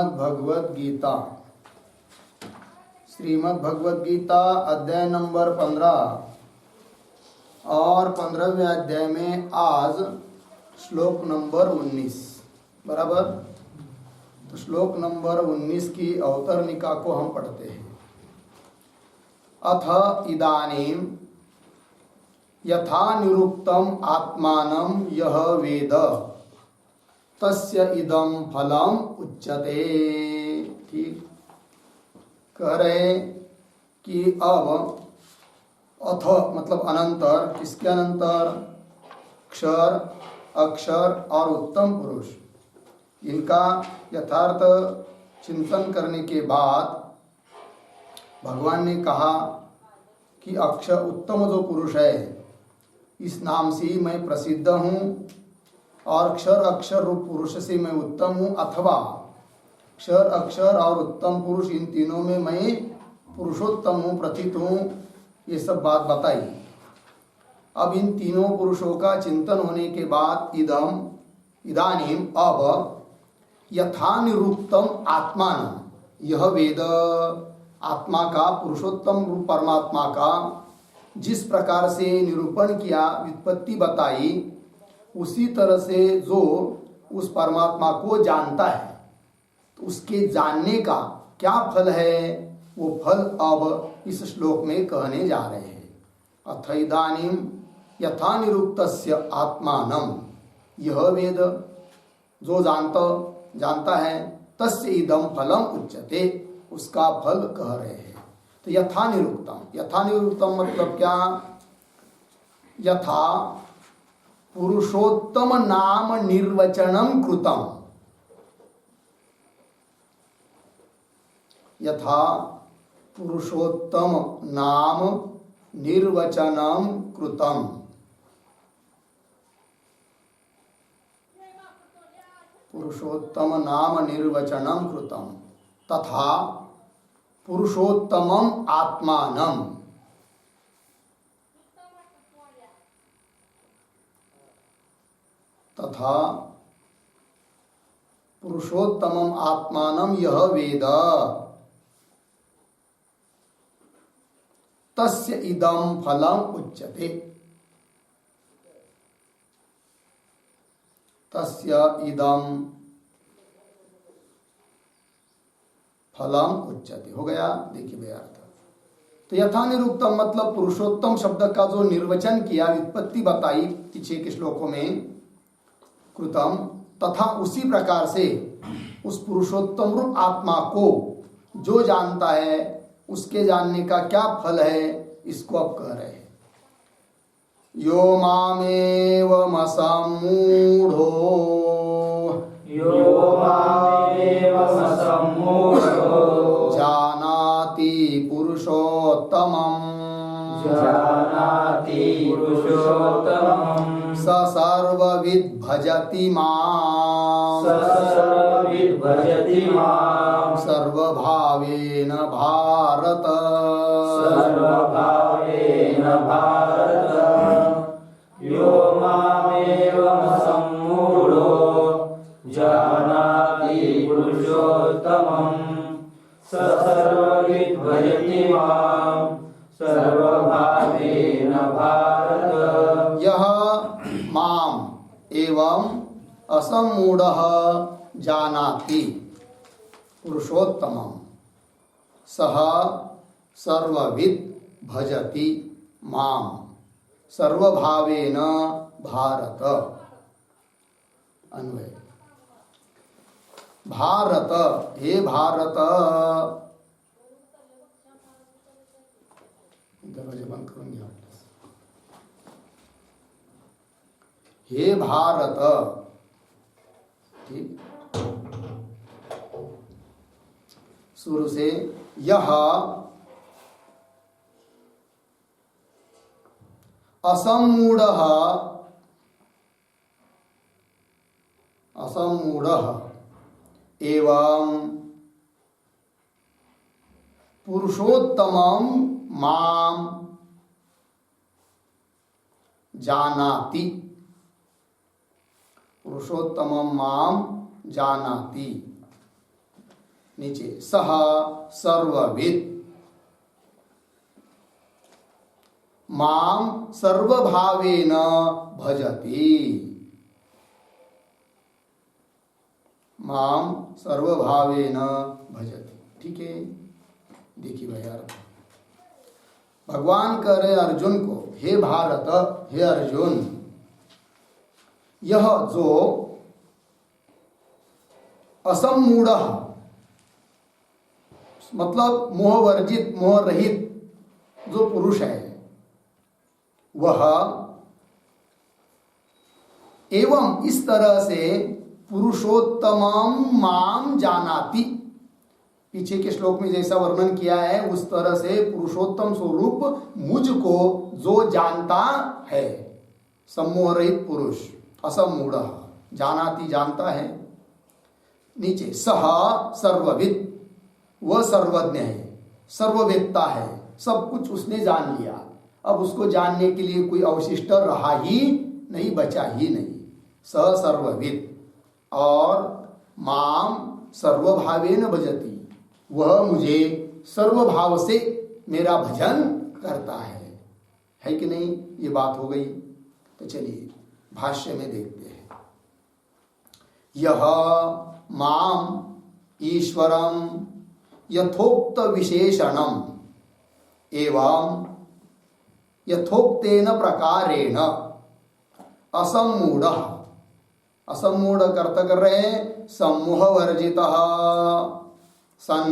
श्रीमद् भगवद गीता अध्याय नंबर 15 और 15वें अध्याय में आज श्लोक नंबर 19 बराबर। तो श्लोक नंबर 19 की अवतरणिका को हम पढ़ते हैं। अथ इदानीं यथा निरुक्तम आत्मानं यः वेद तस्य इदं फलम उच्यते। ठीक कह रहे कि अब अथ मतलब अनंतर, किसके अनंतर? क्षर, अक्षर और उत्तम पुरुष, इनका यथार्थ चिंतन करने के बाद भगवान ने कहा कि अक्षर उत्तम जो पुरुष है इस नाम से मैं प्रसिद्ध हूँ और क्षर अक्षर रूप पुरुष से मैं उत्तम हूँ, अथवा क्षर अक्षर और उत्तम पुरुष इन तीनों में मैं पुरुषोत्तम हूँ, प्रथित हूँ। ये सब बात बताई। अब इन तीनों पुरुषों का चिंतन होने के बाद इदानीं अब यथा निरुक्तम आत्मान, यह वेद आत्मा का, पुरुषोत्तम रूप परमात्मा का जिस प्रकार से निरूपण किया, व्युत्पत्ति बताई, उसी तरह से जो उस परमात्मा को जानता है तो उसके जानने का क्या फल है, वो फल अब इस श्लोक में कहने जा रहे हैं। अथ इदानीं यथा निरुक्तस्य आत्मानं, यह वेद जो जानता है, तस्य इदं फलम उच्यते, उसका फल कह रहे हैं। तो यथा निरुक्तम मतलब क्या? यथा पुरुषोत्तम नाम निर्वचनम कृतम, यथा पुरुषोत्तम नाम निर्वचनम कृतम, पुरुषोत्तम नाम निर्वचनम कृतम, तथा पुरुषोत्तमम आत्मानं, तथा पुरुषोत्तमम आत्मानं यह वेद तस्य इदं फलम उच्यते, तस्य इदं फलम उच्यते। हो गया, देखिए भैया अर्थ। तो यथा निरुक्तम मतलब पुरुषोत्तम शब्द का जो निर्वचन किया, व्युत्पत्ति बताई पीछे के श्लोकों में, कृतम, तथा उसी प्रकार से उस पुरुषोत्तम रूप आत्मा को जो जानता है उसके जानने का क्या फल है, इसको अब कह रहे हैं। यो मामेवमसम्मूढो जानाति पुरुषोत्तमम् स सर्वविद् भजति माम् सर्वभावेन भारत। यो मामेवमसम्मूढो जानाति पुरुषोत्तमं स सर्वविद् भजति माम् सर्वभावेन भारत। यह माम एवं असम्मूढ़ः जानाति पुरुषोत्तमं सह सर्वविद् भजति माम सर्वभावेन भारत। अन्वय। भारत, हे भारत, दरवाजे बंद करूंगी। हे भारत, ठीक, शुरू से यह असम्मूढ़ः एवं पुरुषोत्तमं माम जानाति, पुरुषोत्तमं माम जानाति। नीचे सह सर्वविद माम सर्वभावेन भजति, माम सर्वभावेन भजति। ठीक है, देखिए भाई अर्थ भगवान कह रहे अर्जुन को, हे भारत, हे अर्जुन, यह जो असम्मूढ़ मतलब मोह वर्जित मोह रहित जो पुरुष है वह एवं इस तरह से पुरुषोत्तमम माम जानाति, पीछे के श्लोक में जैसा वर्णन किया है उस तरह से पुरुषोत्तम स्वरूप मुझको जो जानता है, सम्मोह रहित पुरुष असम्मूढ़ जानाति जानता है। नीचे सह सर्वविद वह सर्वज्ञ है, सर्ववेत्ता है, सब कुछ उसने जान लिया, अब उसको जानने के लिए कोई अवशिष्ट रहा ही नहीं, बचा ही नहीं। सह सर्वविद और माम सर्वभावेन भजति, वह मुझे सर्वभाव से मेरा भजन करता है कि नहीं? ये बात हो गई। तो चलिए भाष्य में देखते हैं। यह माम ईश्वरम यथोक्त विशेषणम एवं यथोक्तेन प्रकारेण असम्मूढ़, असम्मूढ़ अर्थ कर रहे हैं सम्मोह वर्जितः सन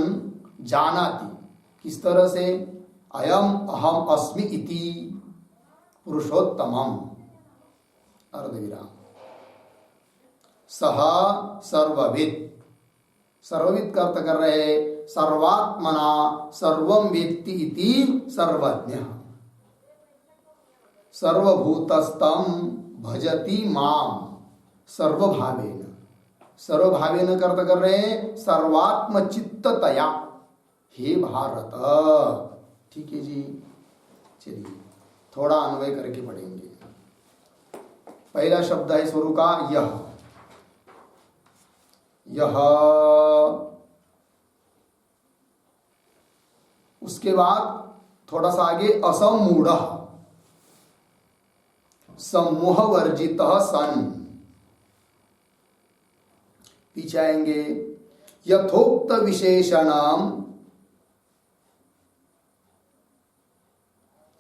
जानाति, किस तरह से? अयम अहम अस्मि इति पुरुषोत्तमम अर्धविराम। सह सर्वविद, सर्वविद का अर्थ कर रहे सर्वात्मना सर्वं वेत्ति इति सर्वज्ञ, सर्वभूतस्थं भजति माम सर्वभावेन, सर्वभावेन का अर्थ कर रहे सर्वात्मचित्ततया, हे भारत। ठीक है जी, चलिए थोड़ा अन्वय करके पढ़ेंगे। पहला शब्द है स्वरू का यह, यह, उसके बाद थोड़ा सा आगे असम्मूढ़, सम्मोह वर्जितः सन, पीछे आएंगे यथोक्त विशेषणाम,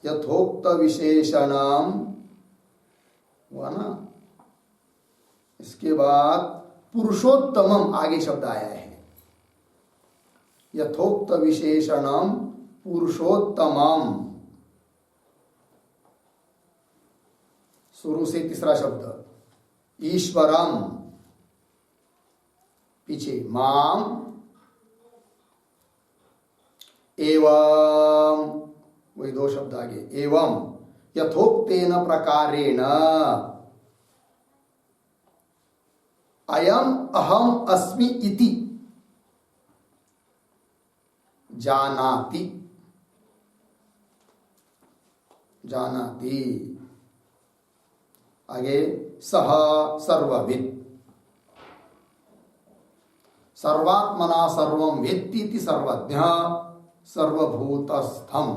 यथोक्त विशेषणाम हुआ ना, इसके बाद पुरुषोत्तमम आगे शब्द आया है, यथोक्त विशेषणम पुरुषोत्तमम, शुरू से तीसरा शब्द ईश्वरम, पीछे माम एवं, वही दो शब्द आगे, एवं यथोक्तेन प्रकारेण अयम अहम अस्मि इति जानाति, जानाति, आगे सह सर्वविद, सर्वात्मना सर्वं वेत्ति इति सर्वज्ञ सर्वभूतस्थम,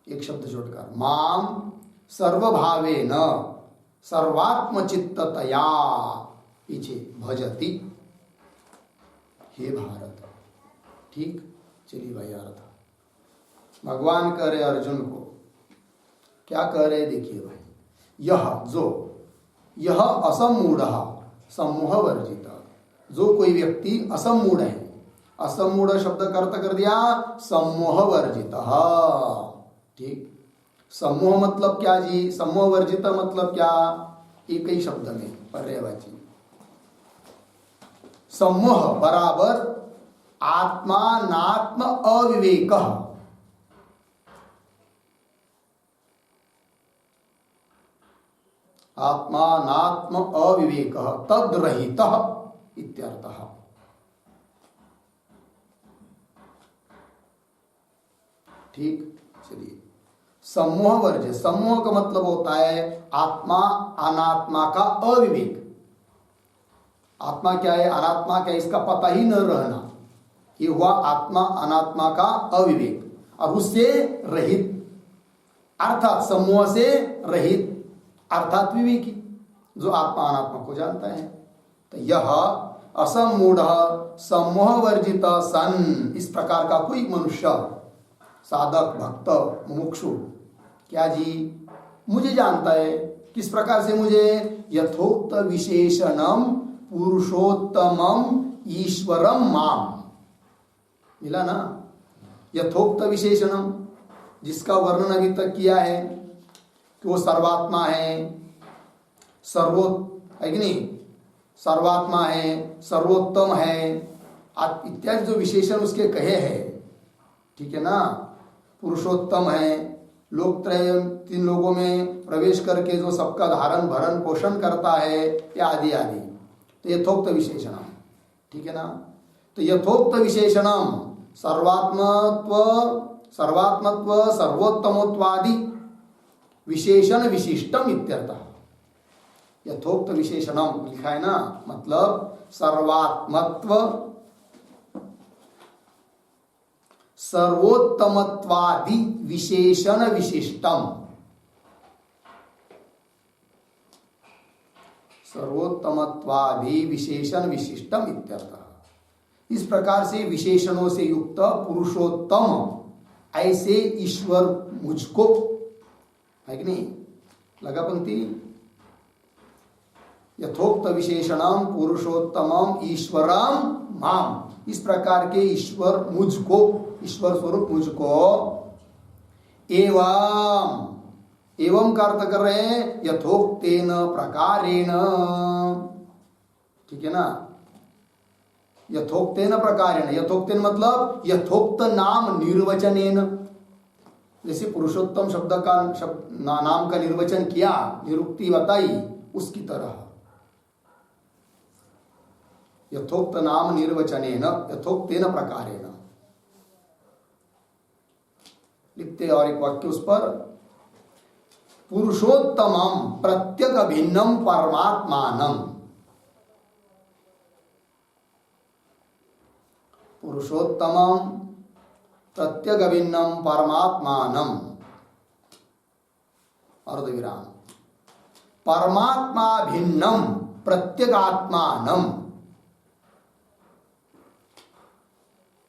एक शब्द जोड़कर माम सर्वभावेन सर्वात्मचित्ततया पीछे भजति, हे भारत। ठीक, चलिए भाई अर्थ भगवान कह रहे अर्जुन को, क्या कह रहे देखिए भाई, यह जो, यह असम्मूढ़ सम्मोह वर्जित, जो कोई व्यक्ति असम्मूढ़ है, असम्मूढ़ शब्द का अर्थ कर दिया सम्मोह वर्जित। ठीक, सम्मोह मतलब क्या जी? सम्मोह वर्जित मतलब क्या? एक ही शब्द में पर्यायवाची, सम्मोह बराबर आत्मा नात्म अविवेक, आत्मा नात्म अविवेक तद्रहित इत्यर्थः। ठीक, चलिए सम्मोह वर्ज्य, सम्मोह का मतलब होता है आत्मा अनात्मा का अविवेक, आत्मा क्या है अनात्मा क्या है इसका पता ही न रहना, ये हुआ आत्मा अनात्मा का अविवेक और उससे रहित अर्थात समूह से रहित अर्थात विवेकी जो आत्मा अनात्मा को जानता है। तो यह असमूढ़ समूह वर्जित सन, इस प्रकार का कोई मनुष्य साधक भक्त मुमुक्षु क्या जी मुझे जानता है, किस प्रकार से मुझे, यथोक्त विशेषणम पुरुषोत्तमम ईश्वरम माम, मिला ना, यथोक्त विशेषणम जिसका वर्णन अभी तक किया है कि वो सर्वात्मा है, है कि नहीं, सर्वात्मा है, सर्वोत्तम है इत्यादि जो विशेषण उसके कहे हैं, ठीक है ना, पुरुषोत्तम है, लोकत्रय तीन लोगों में प्रवेश करके जो सबका धारण भरण पोषण करता है या आदि आदि, तो यथोक्त विशेषणम, ठीक है ना। तो यथोक्त विशेषणम सर्वात्मत्व सर्वोत्तमत्वादि विशेषण विशिष्टम इत्यर्थः। यथोक्त विशेषणम लिखा है ना, मतलब सर्वात्मत्व सर्वोत्तमत्वादि विशेषण विशिष्टम, सर्वोत्तमत्वादि विशेषण विशिष्टम इत्यर्थः। इस प्रकार से विशेषणों से युक्त पुरुषोत्तम ऐसे ईश्वर मुझको, है कि नहीं, लगा पंक्ति, यथोक्त विशेषणम पुरुषोत्तमम ईश्वरम माम, इस प्रकार के ईश्वर मुझको, ईश्वर स्वरूप मुझको, एवं का अर्थ कर रहे हैं यथोक्तेन प्रकारेण, ठीक है ना, यथोक्तेन प्रकारेण, यथोक्तेन मतलब यथोक्त नाम निर्वचनेन, जैसे पुरुषोत्तम शब्द का नाम का निर्वचन किया, निरुक्ति बताई, उसकी तरह यथोक्त नाम निर्वचनेन यथोक्तेन प्रकारेण लिखते। और एक वाक्य उस पर, पुरुषोत्तमम प्रत्यक भिन्नम परमात्मानम, पुरुषोत्तमम प्रत्यक भिन्नम परमात्मानम, अर्धविराम, परमात्मा भिन्नम प्रत्यगात्मानम,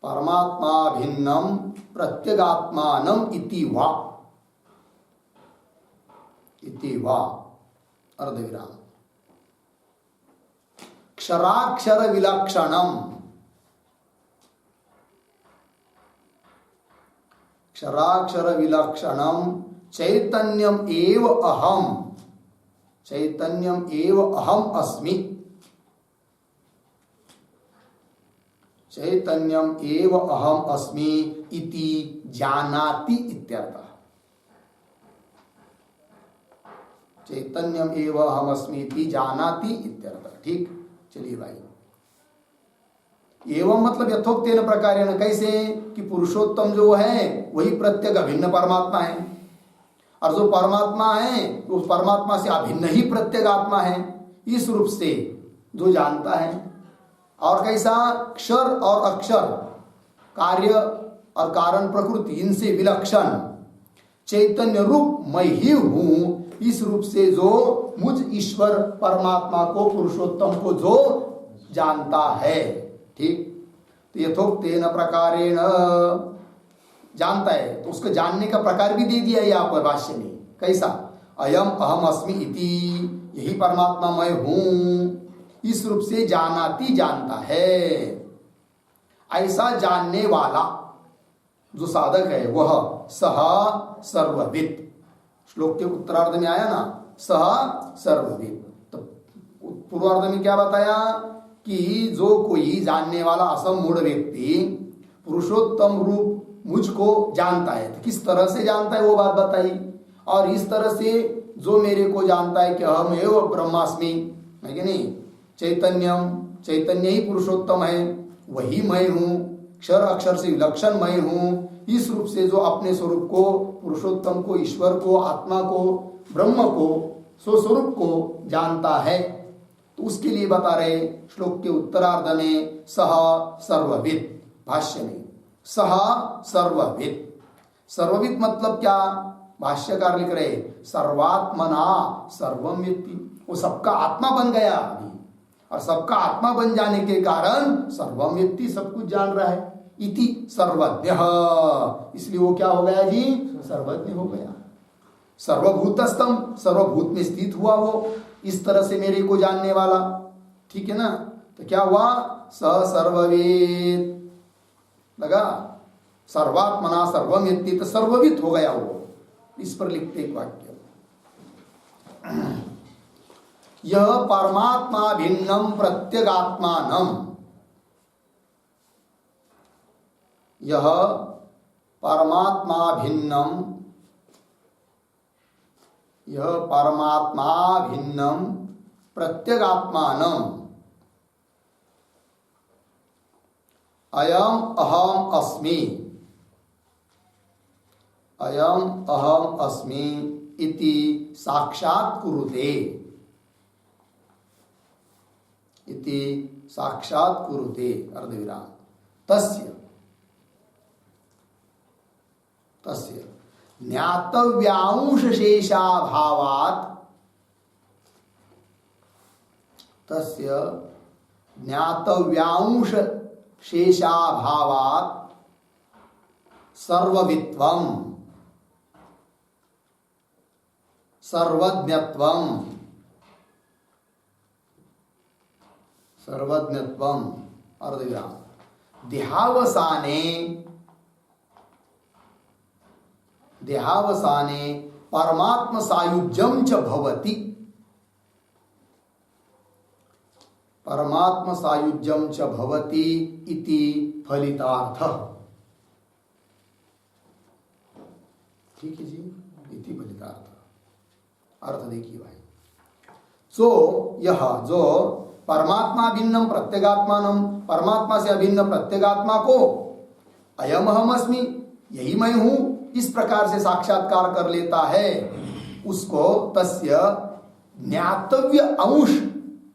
परमात्मा भिन्नम प्रत्यगात्मानम इति वा अर्धविराम, क्षराक्षर विलक्षणम, क्षराक्षर विलक्षणम चैतन्यम एव अहम, चैतन्यम एव अहम अस्मि, चैतन्यम एव अहम अस्मि इति जानाति इत्यर्थः। चैतन्यम एव अहम अस्मि इति जानाति इत्यर्थः। ठीक, चलिए भाई, एवं मतलब यथोक्तेन प्रकारेण, कैसे कि पुरुषोत्तम जो है वही प्रत्यक अभिन्न परमात्मा है, और जो परमात्मा है उस परमात्मा से अभिन्न ही प्रत्यक आत्मा है, इस रूप से जो जानता है। और कैसा, क्षर और अक्षर, कार्य और कारण प्रकृति, इनसे विलक्षण चैतन्य रूप मैं ही हूं, इस रूप से जो मुझ ईश्वर परमात्मा को, पुरुषोत्तम को जो जानता है। ठीक, तो यथोक्तेन प्रकारेण जानता है, तो उसको जानने का प्रकार भी दे दिया यहाँ पर भाष्य में, कैसा, अयम अहम अस्मि इति, यही परमात्मा मैं हूं, इस रूप से जानाति जानता है। ऐसा जानने वाला जो साधक है वह सह सर्वविद, श्लोक के उत्तरार्ध में आया ना, सह सर्वविद। तो पूर्वार्ध में क्या बताया कि जो कोई जानने वाला असमूढ़ व्यक्ति पुरुषोत्तम रूप मुझको जानता है, तो किस तरह से जानता है वो बात बताई, और इस तरह से जो मेरे को जानता है कि अहम एव ब्रह्मास्मि, है कि नहीं, चैतन्यम, चैतन्य ही पुरुषोत्तम है, वही मैं हूं, क्षर अक्षर से विलक्षण मैं हूं, इस रूप से जो अपने स्वरूप को, पुरुषोत्तम को, ईश्वर को, आत्मा को, ब्रह्म को, स्वस्वरूप को जानता है, तो उसके लिए बता रहे श्लोक के उत्तरार्ध में सह सर्वविद, भाष्य में सह सर्वविद। सर्वविद मतलब क्या? भाष्यकार लिख रहे सर्वात्मना सर्वम वेत्ति, वो सबका आत्मा बन गया अभी, और सबका आत्मा बन जाने के कारण सर्वम वेत्ति, सब कुछ जान रहा है। इति सर्वज्ञ, इसलिए वो क्या हो गया जी? सर्वज्ञ हो गया। सर्वभूतस्थम, सर्वभूत में स्थित हुआ वो, इस तरह से मेरे को जानने वाला, ठीक है ना। तो क्या हुआ? स सर्ववेद लगा, सर्वात्मना सर्वमेति, तो सर्वविद हो गया वो। इस पर लिखते एक वाक्य, यह परमात्मा भिन्नम प्रत्यगात्मानम, यह परमात्मा भिन्नम, यह परमात्मा भिन्नम प्रत्यगात्मानम, अयम अहम अस्मि, अयम अहम अस्मि इति साक्षात् कुरुते, इति साक्षात् कुरुते अर्धविराम। तस्य तस्य ज्ञातव्यांश शेषाभावात्, तस्य ज्ञातव्यांश शेषाभावात् सर्ववित्वम सर्वज्ञत्वम, सर्वज्ञत्वम अर्धविराम, देहावसाने, देहावसाने परमात्म सायुज्यम च भवति, परमात्म सायुज्यम च भवति इति फलितार्थ। ठीक है जी, इति फलितार्थ। अर्थ देखिए भाई, यह जो परमात्मा भिन्नम प्रत्यगात्मानम, परमात्मा से अभिन्न प्रत्यगात्मा को अयम अहम अस्मि, यही मैं हूं, इस प्रकार से साक्षात्कार कर लेता है, उसको तस्य ज्ञातव्य अंश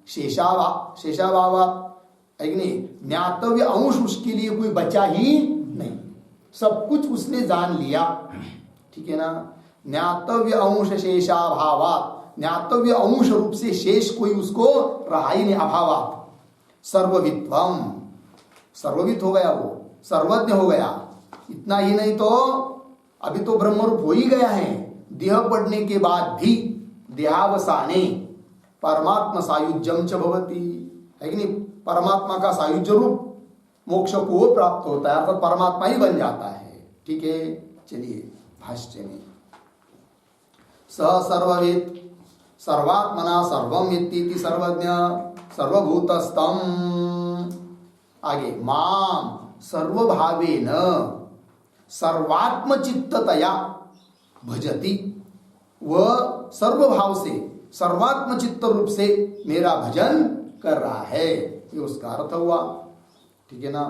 शेषाभावात्, है कि नहीं? ज्ञातव्य अंश उसके लिए कोई बचा ही नहीं, सब कुछ उसने जान लिया, ठीक है ना। ज्ञातव्य अंश शेषाभावात्, ज्ञातव्य अंश रूप से शेष कोई उसको रहा ही नहीं, अभावात् सर्ववित्वम, सर्ववित हो गया वो, सर्वज्ञ हो गया। इतना ही नहीं तो अभी तो ब्रह्मरूप हो ही गया है, देह पड़ने के बाद भी देहावसाने परमात्मा सायुज्यम च भवति, है कि नहीं? परमात्मा का सायुज्य रूप मोक्ष को प्राप्त होता है, अर्थात परमात्मा ही बन जाता है, ठीक है। चलिए भाष्य में, स सर्ववेद सर्वात्मना सर्वम वेत्ति सर्वज्ञ सर्वभूतस्थम, आगे माम सर्वभावेन सर्वात्मचित्ततया भजति, वह सर्वभाव से सर्वात्मचित्त रूप से मेरा भजन कर रहा है, ये उसका अर्थ हुआ, ठीक है ना।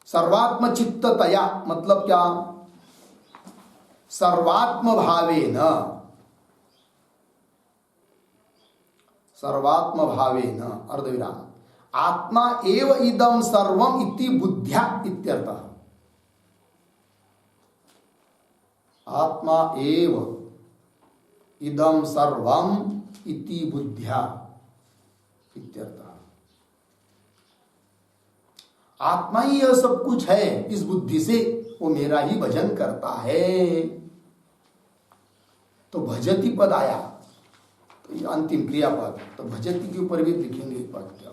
सर्वात्मचित्ततया मतलब क्या? सर्वात्म भावेन, सर्वात्म भावेन अर्धविराम, आत्मा एव इदं सर्वम इति बुद्ध्या इत्यर्थः, आत्मा एव इदं सर्वम इति बुद्ध्या इत्यर्थः, आत्मा ही यह सब कुछ है, इस बुद्धि से वो मेरा ही भजन करता है। तो भजति पद आया, तो ये अंतिम क्रियापद, तो भजति के ऊपर भी लिखेंगे एक वाक्य,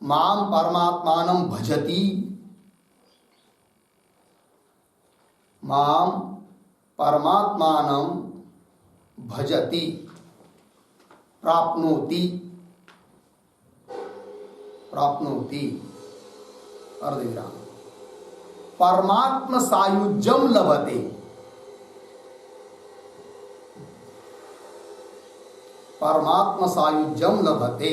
माम परमात्मानं भजति, माम परमात्मानं भजति प्राप्नोति, प्राप्नोति अर्धविराम, परमात्म सायुज्यम लभते, परमात्म सायुज्यम लभते,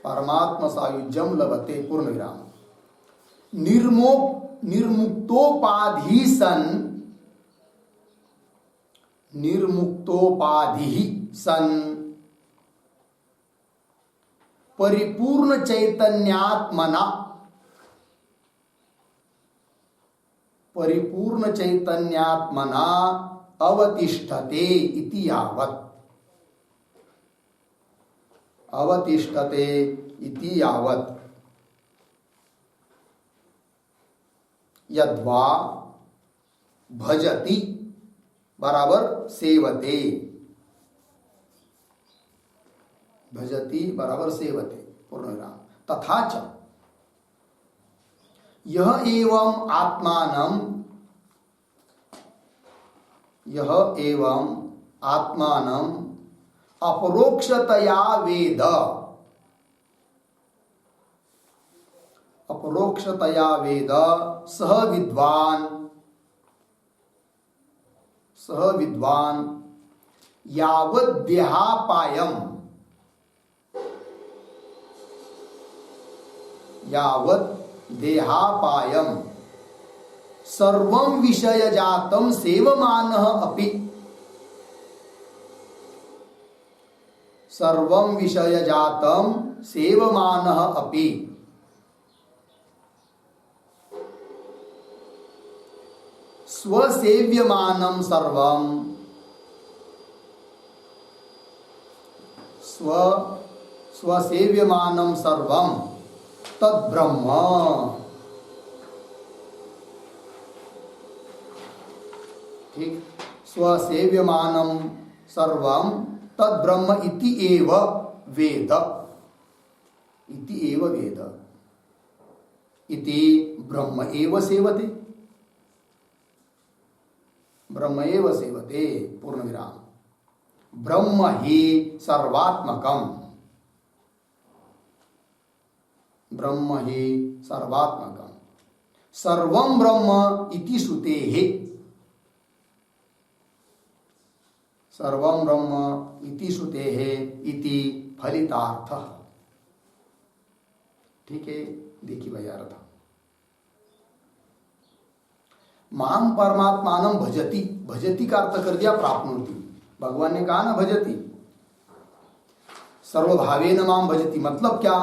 परमात्म सायुज्यम लभते पूर्ण विराम, निर्मुक्तोपाधि सन निर्मुक्तोपाधि सन परिपूर्ण चैतन्यात्मना अवतिष्ठते इति यावत् यद्वा भजति बराबर सेवते, भजति बराबर सेवते पूर्णविराम। तथा च यह एवं आत्मानं अपरोक्षतया वेद सह विद्वान यावत् देहापायम सर्वं विषयजातं सेवमानः अपि स्वसेव्यमानं सर्वं तद्ब्रह्म। ठीक, स्वसेव्यमानं सर्वं तद्ब्रह्म इति एव वेद इति ब्रह्म एव सेवते पूर्णविराम। ब्रह्म हि सर्वात्मकम् सर्वं ब्रह्म इति श्रुतेः इति फलितार्थः। ठीक है, देखिए भैया अर्थ। माम परमात्मानं भजति का अर्थ कर दिया प्राप्नोति। भगवान ने कहा ना भजति, सर्वभावेन माम भजति, मतलब क्या,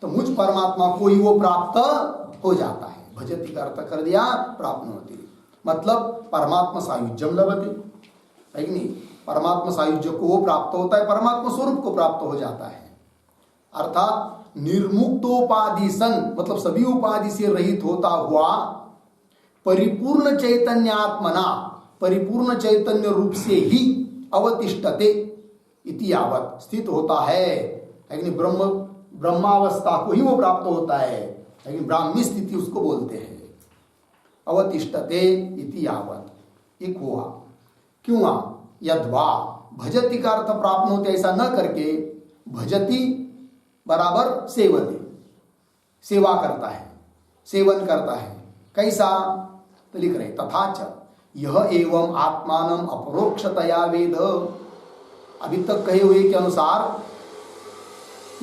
तो मुझ परमात्मा को ही वो प्राप्त हो जाता है। भजति का अर्थ कर दिया प्राप्नोति, मतलब परमात्मा सायुज्यम लभते, है कि नहीं। परमात्मा सायुज्य को वो प्राप्त होता है, परमात्मा स्वरूप को प्राप्त हो जाता है। अर्थात निर्मुक्तोपाधि सन, मतलब सभी उपाधि से रहित होता हुआ परिपूर्ण चैतन्यात्मना, परिपूर्ण चैतन्य रूप से ही अवतिष्ठते इति यावत् स्थित होता है, लेकिन ब्रह्मावस्था को ही वो प्राप्त होता है, लेकिन ब्राह्मी स्थिति उसको बोलते हैं। अवतिष्ठते इति यावत् एक हुआ। क्यों? यद्वा भजति का अर्थ प्राप्त होते ऐसा न करके भजति बराबर सेवते, सेवा करता है, सेवन करता है। कैसा? तो लिख रहे तथा च यह एवं आत्मानं अपरोक्षतया वेद। अभी तक कहे हुए के अनुसार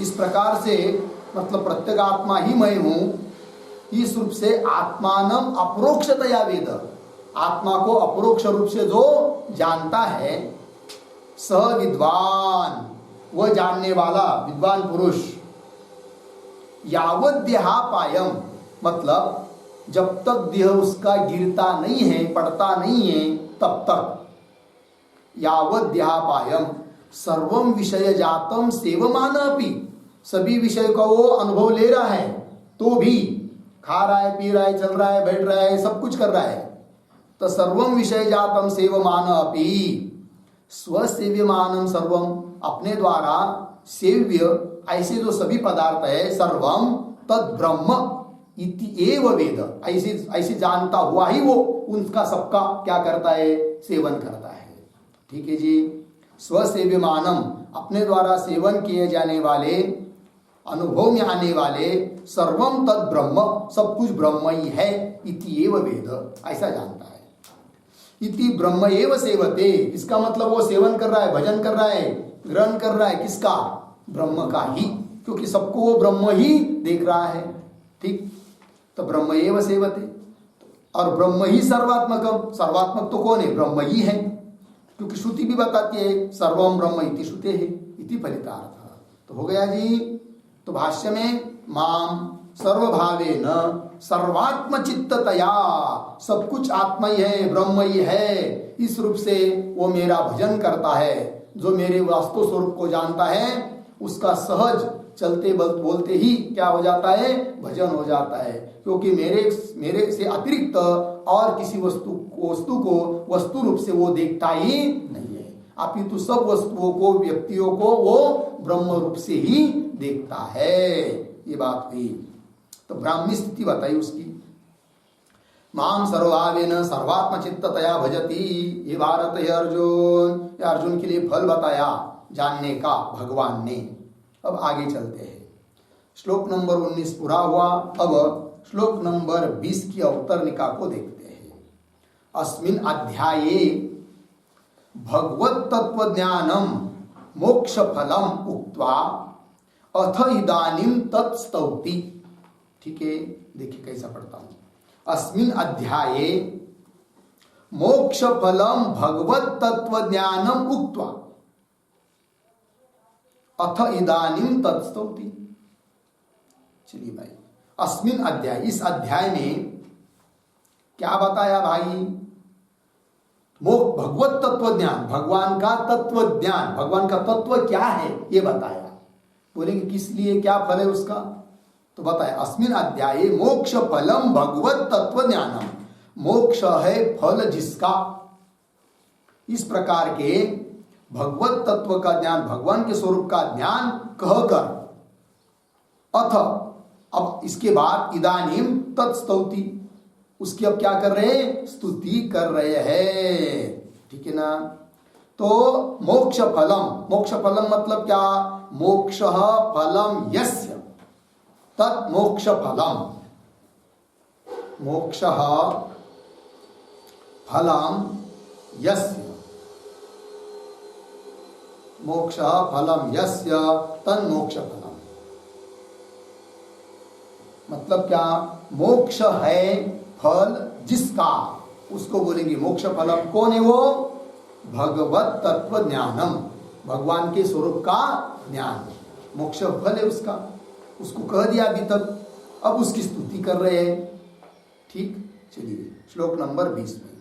इस प्रकार से, मतलब प्रत्येक आत्मा ही मैं हूं, इस रूप से आत्मानं अपरोक्षतया वेद, आत्मा को अपरोक्ष रूप से जो जानता है, सह विद्वान, वह जानने वाला विद्वान पुरुष, यावत् देहापायम, मतलब जब तक देह उसका गिरता नहीं है, पड़ता नहीं है, तब तक, यावत् देहापायम सर्वं विषय जातम सेवमान अपि, सभी विषय का वो अनुभव ले रहा है, तो भी खा रहा है, पी रहा है, चल रहा है, बैठ रहा है, सब कुछ कर रहा है, तो सर्वं विषय जातम सेवमान अपि, स्वसेव्यमानं सर्वम, अपने द्वारा सेव्य ऐसे जो सभी पदार्थ है, सर्वम तद ब्रह्म इति एव वेद, ऐसे जानता हुआ ही वो उनका सबका क्या करता है, सेवन करता है। ठीक है जी। स्वसेव्यमानम, अपने द्वारा सेवन किए जाने वाले, अनुभव में आने वाले, सर्वम तद ब्रह्म, सब कुछ ब्रह्म ही है, इति एव वेद, ऐसा जानता है। इति ब्रह्म एव सेवते, इसका मतलब वो सेवन कर रहा है, भजन कर रहा है, ग्रहण कर रहा है, किसका? ब्रह्म का ही, क्योंकि सबको वो ब्रह्म ही देख रहा है। ठीक, तो ब्रह्म एव सेवते, और ब्रह्म ही सर्वात्मकम, सर्वात्मक तो कौन है? ब्रह्म ही है। क्योंकि श्रुति भी बताती है सर्वम ब्रह्म इति श्रुते है इति फलितार्थ। तो हो गया जी। तो भाष्य में माम सर्वभावे न सर्वात्म चित्ततया, सब कुछ आत्मा ही है, ब्रह्म ही है, इस रूप से वो मेरा भजन करता है। जो मेरे वास्तव स्वरूप को जानता है उसका सहज चलते बोलते ही क्या हो जाता है, भजन हो जाता है। क्योंकि मेरे से अतिरिक्त और किसी वस्तु को वस्तु रूप से वो देखता ही नहीं है, अपितु सब वस्तुओं को व्यक्तियों को वो ब्रह्म रूप से ही देखता है। ये बात हुई। तो ब्राह्मी स्थिति बताई उसकी। माम सर्वभावेन सर्वात्म चित्ततया भजती, ये भारत है अर्जुन, ये अर्जुन के लिए फल बताया जानने का भगवान ने। अब आगे चलते हैं। श्लोक नंबर 19 पूरा हुआ। अब श्लोक नंबर 20 की अवतरणिका को देखते हैं। अस्मिन् अध्याये भगवत तत्व ज्ञानम मोक्ष फलम उक्त्वा अथ इदानीम तत्स्तौति। ठीक है, देखिए कैसा पढ़ता हूं। अस्मिन् अध्याये मोक्ष फलम भगवत तत्व ज्ञानम उक्त्वा अथ इदानीम तत्स्तौति। चलिए भाई, अस्मिन् अध्याय, इस अध्याय में क्या बताया भाई? भगवत तत्व ज्ञान, भगवान का तत्व ज्ञान, भगवान का तत्व क्या है ये बताया। बोलेंगे किस लिए, क्या फल है उसका? तो बताया अस्मिन् अध्याये मोक्ष फलम भगवत तत्व ज्ञानम, मोक्ष है फल जिसका, इस प्रकार के भगवत तत्व का ज्ञान, भगवान के स्वरूप का ज्ञान कहकर अथ, अब इसके बाद इदानीम तत्स्तौति, उसकी अब क्या कर रहे हैं? स्तुति कर रहे हैं। ठीक है ना? तो मोक्ष फलम, मोक्ष फलम मतलब क्या? मोक्ष फलम यस्य तत् मोक्ष फलम, मोक्ष फलम यस्य, मोक्ष फलम यस्य तन्मोक्ष फलम। मतलब क्या? मोक्ष है फल जिसका, उसको बोलेंगे मोक्ष फलम। कौन है वो? भगवत तत्व ज्ञानम, भगवान के स्वरूप का ज्ञान मोक्ष फल है उसका। उसको कह दिया अभी तक, अब उसकी स्तुति कर रहे हैं। ठीक, चलिए श्लोक नंबर 20 में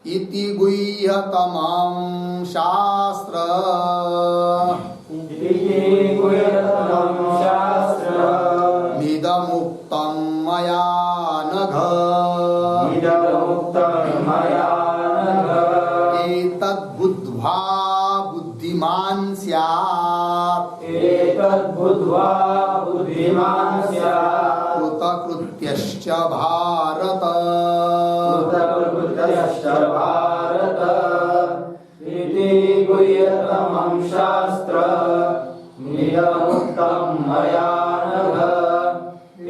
इति गुह्यतमं शास्त्र मिदमुक्तं मया नघ एतद्बुद्ध्वा बुद्धिमान् स्यात् कृतकृत्यश्च भारत इति गुह्यतमं शास्त्र मिदमुक्तं मया नघ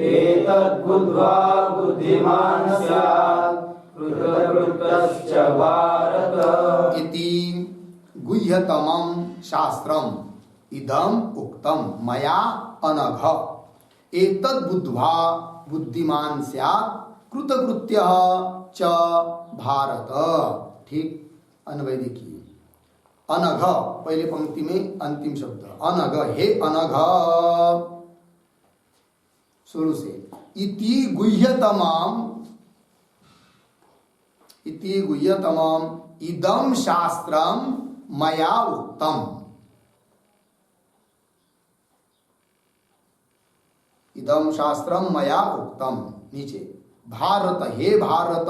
एतद्बुद्ध्वा बुद्धिमान् स्यात् कृतकृत्यश्च भारत। इति गुह्यतमं शास्त्रम इदम उक्तम मया अनघ एतद्बुद्ध्वा बुद्धिमान स्यात् कृतकृत्यः च भारत। ठीक, अन्वय देखिए। अनघ पहले पंक्ति में अंतिम शब्द अनघ, हे अनघ, शुरू से। इति गुह्यतमं, इति गुह्यतमं इदं शास्त्रम मया उक्तम, इदं शास्त्रम मया उक्तम। नीचे भारत, हे भारत,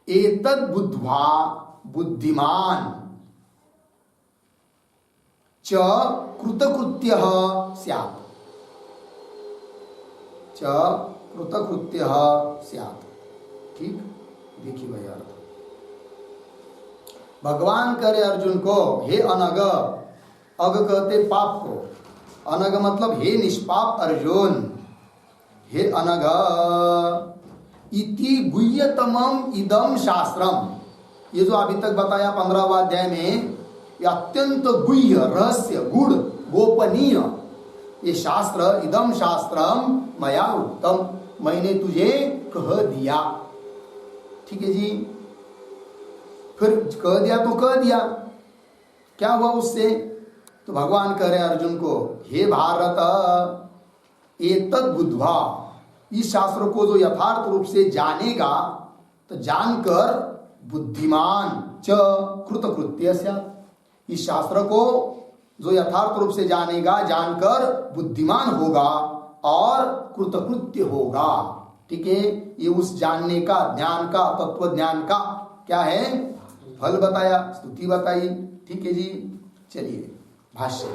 एतद् बुद्ध्वा बुद्धिमान च कृतकृत्यः स्यात्, च कृतकृत्यः स्यात्। ठीक, देखिए भाई अर्थ। भगवान करे अर्जुन को, हे अनग, अग कहते पाप को, अनग मतलब हे निष्पाप अर्जुन, हे अनग, इति गुह्यतमं इदं शास्त्रम, ये जो अभी तक बताया 15वां अध्याय में, ये अत्यंत गुह्य, रहस्य, गुड़, गोपनीय ये शास्त्र, इदं शास्त्रम मया उक्तम, मैंने तुझे कह दिया। ठीक है जी। फिर कह दिया तो कह दिया, क्या हुआ उससे? तो भगवान कह रहे अर्जुन को, हे भारत एतद् बुद्ध्वा, इस शास्त्र को जो यथार्थ रूप से जानेगा तो जानकर बुद्धिमान च कृतकृत्य स्यात्, इस शास्त्र को जो यथार्थ रूप से जानेगा जानकर बुद्धिमान होगा और कृतकृत्य होगा। ठीक है, ये उस जानने का, ज्ञान का, तत्व ज्ञान का क्या है? फल बताया, स्तुति बताई। ठीक है जी, चलिए भाष्य।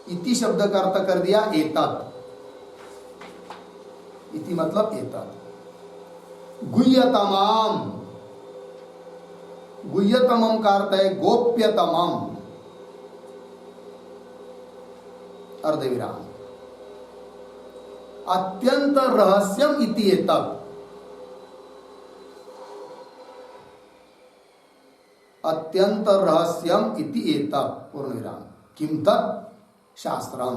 इति शब्द का अर्थ कर दिया एतत्। इति मतलब एतत्। गुह्यतमम, गुह्यतमम का अर्थ है गोप्यतमम, अर्धविराम। अत्यंत रहस्यम इति एतत्, अत्यंत रहस्यम इति एतत् पूर्ण विराम। किम तत् शास्त्रम,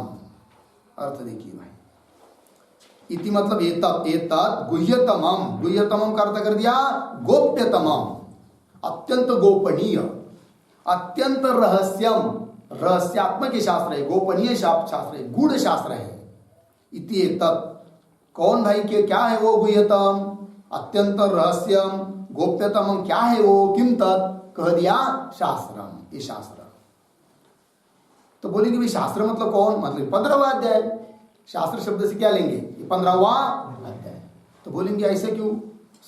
अर्थ देखिए भाई। इति मतलब एतत्, एतत् गुह्यतमम, गुह्यतमम का अर्थ कर दिया गोप्यतमम, अत्यंत गोपनीय, अत्यंत रहस्यम, रहस्यात्मक शास्त्र है, गोपनीय शास्त्र है, गूढ़ शास्त्र है। इति एतत्, कौन भाई के क्या है वो गुह्यतम, अत्यंत रहस्यम, गोप्यतमम क्या है वो? किम तत्, कह दिया शास्त्रम, ये शास्त्र। तो बोलेंगे भाई शास्त्र मतलब कौन? मतलब 15वां अध्याय। शास्त्र शब्द से क्या लेंगे? ये 15वां अध्याय। तो बोलेंगे ऐसे क्यों,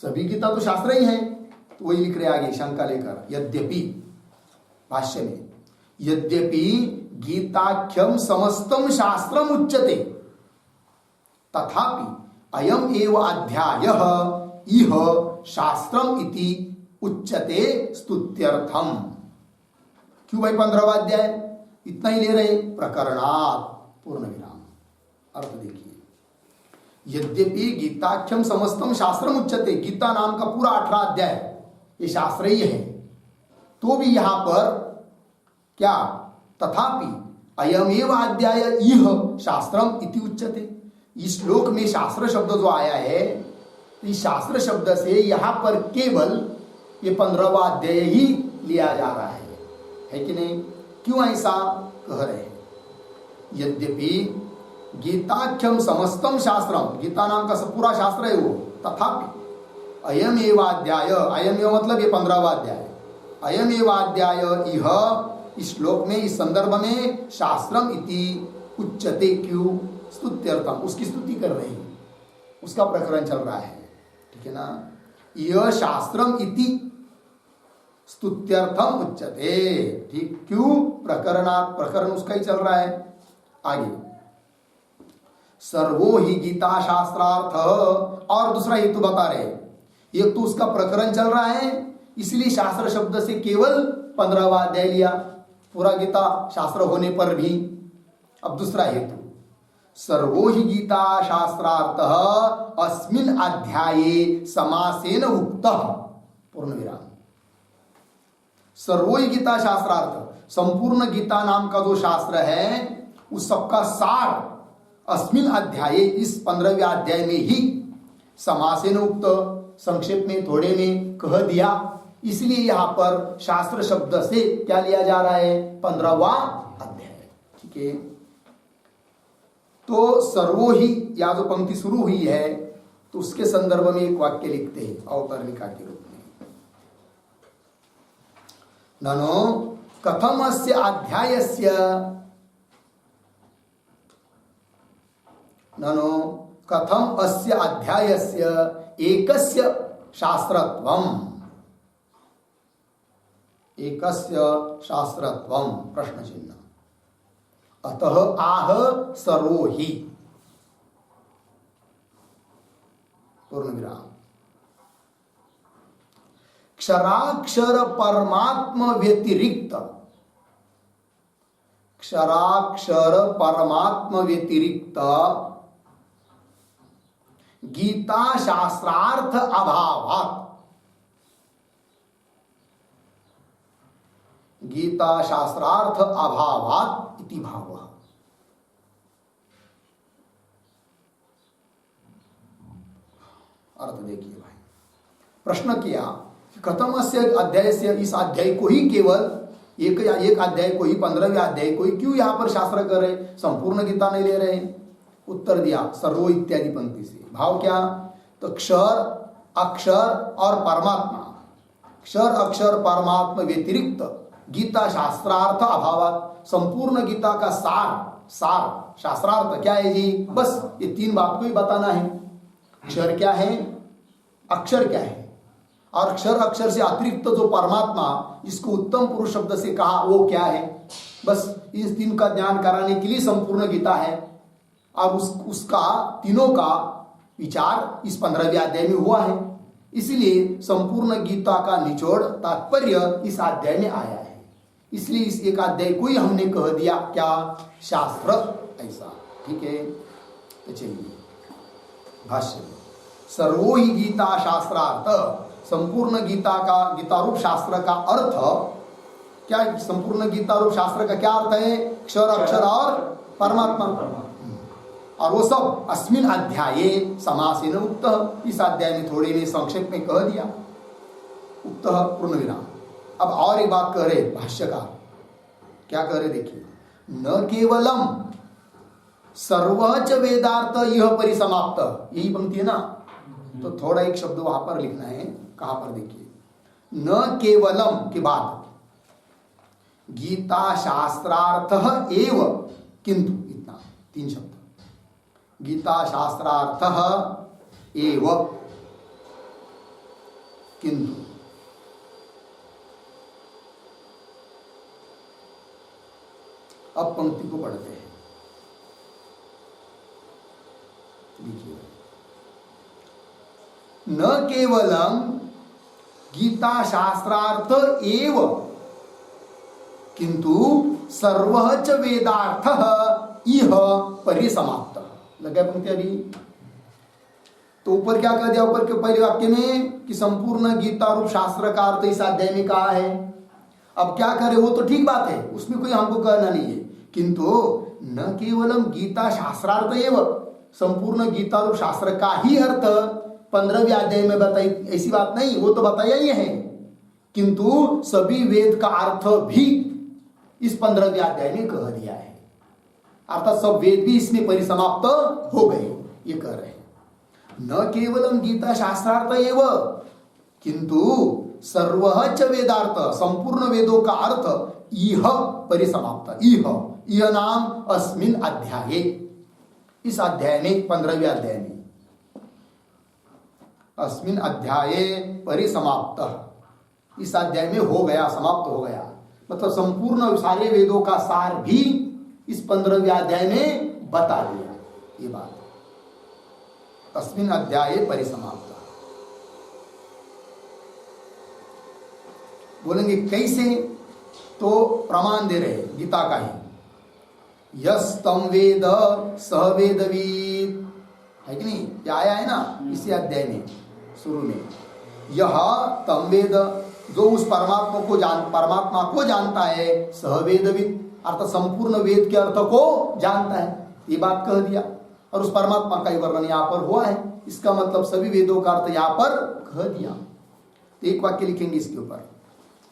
सभी गीता तो शास्त्र ही है। तो वही लिख रहे आगे शंका लेकर, यद्यपि, भाष्य में, यद्यपि गीताख्यम समस्तम शास्त्रम उच्यते तथापि अयम एव अध्यायः इह शास्त्रम इति उच्यते स्तुत्यर्थम। क्यों भाई 15वां अध्याय इतना ही ले रहे? प्रकरणात् पूर्ण विराम। अर्थ देखिए, यद्यपि गीताख्यम समस्तम शास्त्रम उच्यते, गीता नाम का पूरा 18 अध्याय ये शास्त्र ही है, तो भी यहां पर क्या, तथापि अयमेव अध्याय इह शास्त्रम इति उच्यते। इस श्लोक में शास्त्र शब्द जो आया है, इस शास्त्र शब्द से यहां पर केवल ये 15वां अध्याय ही लिया जा रहा है कि नहीं? क्यों ऐसा कह रहे हैं? यद्यपि गीताख्यम समस्तम शास्त्रम, गीता नाम का पूरा शास्त्र है वो, तथापि अयम एवाध्याय, अयम एव मतलब ये 15वां अध्याय, अयम एवाध्याय इह, इस श्लोक में, इस संदर्भ में शास्त्रम इति उच्यते, क्यों? स्तुत्यर्थम, उसकी स्तुति कर रहे हैं, उसका प्रकरण चल रहा है। ठीक है ना? यह शास्त्रम इति स्तुत्यर्थम उच्यते। ठीक, क्यों? प्रकरणात्, प्रकरण उसका ही चल रहा है। आगे, सर्वो ही गीता शास्त्रार्थ, और दूसरा हेतु बता रहे, एक तो उसका प्रकरण चल रहा है इसलिए शास्त्र शब्द से केवल 15वां अध्याय लिया, पूरा गीता शास्त्र होने पर भी। अब दूसरा हेतु, सर्वो ही गीता शास्त्रार्थ अस्मिन् अध्याये समासेन उक्तः पूर्ण विराम। सर्वो ही गीता शास्त्रार्थ, संपूर्ण गीता नाम का जो शास्त्र है उस सबका सार अस्मिन् अध्याये, इस 15वें अध्याय में ही समासेन उक्त, संक्षेप में, थोड़े में कह दिया, इसलिए यहां पर शास्त्र शब्द से क्या लिया जा रहा है? 15वां अध्याय। ठीक है, तो सर्वो ही, या जो पंक्ति शुरू हुई है तो उसके संदर्भ में एक वाक्य लिखते हैं अवतरणिका के रूप में, ननो कथम अस्य अध्यायस्य, ननो कथम अस्य अध्यायस्य एकस्य शास्त्रत्वम, एकस्य शास्त्रत्वम, प्रश्न चिन्ह। अतः आह सर्वो ही, पूर्ण विराम। क्षराक्षर परमात्म व्यतिरिक्त, क्षराक्षर परमात्म व्यतिरिक्त गीता शास्त्रार्थ अभावात्, गीता शास्त्रार्थ अभावात् इति भावः। अर्थ देखिए भाई, प्रश्न किया कि कथमस्य अध्याय से, इस अध्याय को ही केवल एक अध्याय को ही 15वें अध्याय को ही क्यों यहाँ पर शास्त्र कर रहे, संपूर्ण गीता नहीं ले रहे? उत्तर दिया सर्वो इत्यादि पंक्ति से। भाव क्या? तो क्षर अक्षर और परमात्मा, क्षर अक्षर परमात्मा व्यतिरिक्त गीता शास्त्रार्थ अभावात, संपूर्ण गीता का सार शास्त्रार्थ क्या है जी? बस ये 3 बात को ही बताना है। क्षर क्या है, अक्षर क्या है, और क्षर अक्षर से अतिरिक्त जो परमात्मा जिसको उत्तम पुरुष शब्द से कहा वो क्या है, बस इस 3 का ज्ञान कराने के लिए संपूर्ण गीता है। और उसका तीनों का विचार इस 15वें अध्याय में हुआ है। इसलिए संपूर्ण गीता का निचोड़ तात्पर्य इस अध्याय में आया है। इसलिए इस एक अध्याय को ही हमने कह दिया क्या? शास्त्र, ऐसा। ठीक है, तो चलिए भाष्य। सर्वो ही गीता शास्त्रार्थ, संपूर्ण गीता का, गीतारूप शास्त्र का अर्थ क्या? संपूर्ण गीतारूप शास्त्र का क्या अर्थ है? क्षर अक्षर और परमात्मा। और वो सब अस्मिन अध्याये समासेन उक्त, इस अध्याय में थोड़े में संक्षेप में कह दिया। उक्त पूर्ण विराम। अब और एक बात कह रहे भाष्यकार, क्या कह रहे देखिए, न केवलम सर्वच वेदार्थ यह परिसमाप्त, यही पंक्ति है ना, तो थोड़ा एक शब्द वहां पर लिखना है। कहां पर देखिए, न केवलम के बाद गीता शास्त्रार्थ एव किंतु, इतना 3 शब्द, गीता शास्त्रार्थ एव किंतु। अब पंक्ति को पढ़ते हैं, देखिए, न केवलम गीता शास्त्रार्थ एव किंतु सर्वच वेदार्थ इह परिसमाप्त। लगा पंक्ति अभी? तो ऊपर क्या कह दिया? ऊपर के पहले वाक्य में कि संपूर्ण गीता रूप शास्त्र का अर्थ इस अध्याय में कहा है। अब क्या करे, वो तो ठीक बात है, उसमें कोई हमको कहना नहीं है, किंतु न केवलम गीता शास्त्रार्थ एव, संपूर्ण गीता रूप शास्त्र का ही अर्थ 15वें अध्याय में बताई, ऐसी बात नहीं, वो तो बताया ही है, किंतु सभी वेद का अर्थ भी इस 15वें अध्याय में कह दिया है। अर्थात सब वेद भी इसमें परिसमाप्त हो गए, ये कह रहे हैं। न केवलम गीता शास्त्रार्थ एव किंतु सर्वच वेदार्थ, संपूर्ण वेदों का अर्थ इह परिसमाप्त। इह नाम अस्मिन अध्याये, इस अध्याय में 15वें अध्याय में, अस्मिन अध्याये परिसमाप्त, इस अध्याय में हो गया, समाप्त हो गया। मतलब संपूर्ण सारे वेदों का सार भी इस 15वें अध्याय में बता दिया। ये बात अस्मिन अध्याये परिसमाप्त। बोलेंगे कैसे? तो प्रमाण दे रहे गीता का ही, यस्तम वेद सह वेदवीत, है कि नहीं? ये आया है ना इसी अध्याय में शुरू में, यह तम वेद, जो उस परमात्मा को जानता है, सह वेदविद, अर्थात संपूर्ण वेद के अर्थ को जानता है, ये बात कह दिया। और उस परमात्मा का ही वर्णन यहाँ पर हुआ है, इसका मतलब सभी वेदों का अर्थ यहाँ पर कह दिया। तो एक वाक्य लिखेंगे इसके ऊपर,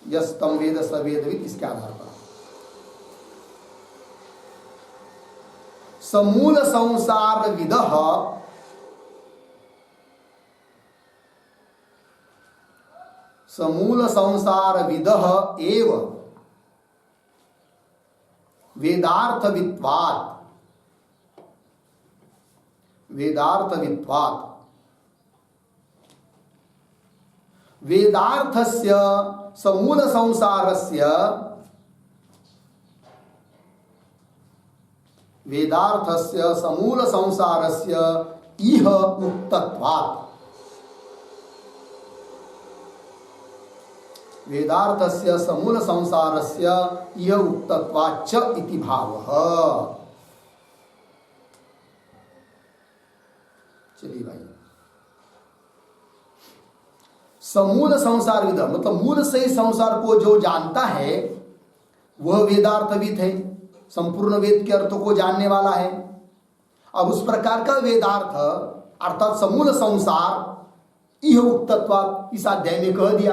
यस्तम वेद स वेदविद, इसके आधार पर समूल संसार विदः समूल संसार विदः एव वेदार्थ वित्वात्, वेदार्थ वित्वात्, वेदार्थस्य समूल संसारस्य, वेदार्थस्य समूल संसारस्य इह उक्तत्वात्, वेदार्थस्य समूल संसारस्य इह उक्तत्वाच्च इति भावः। चलिए भाई, समूल संसार विद मतलब मूल से संसार को जो जानता है वह वेदार्थविद है, संपूर्ण वेद के अर्थों को जानने वाला है। अब उस प्रकार का वेदार्थ अर्थात समूल संसार यह उक्तत्वात् इस अध्याय में कह दिया,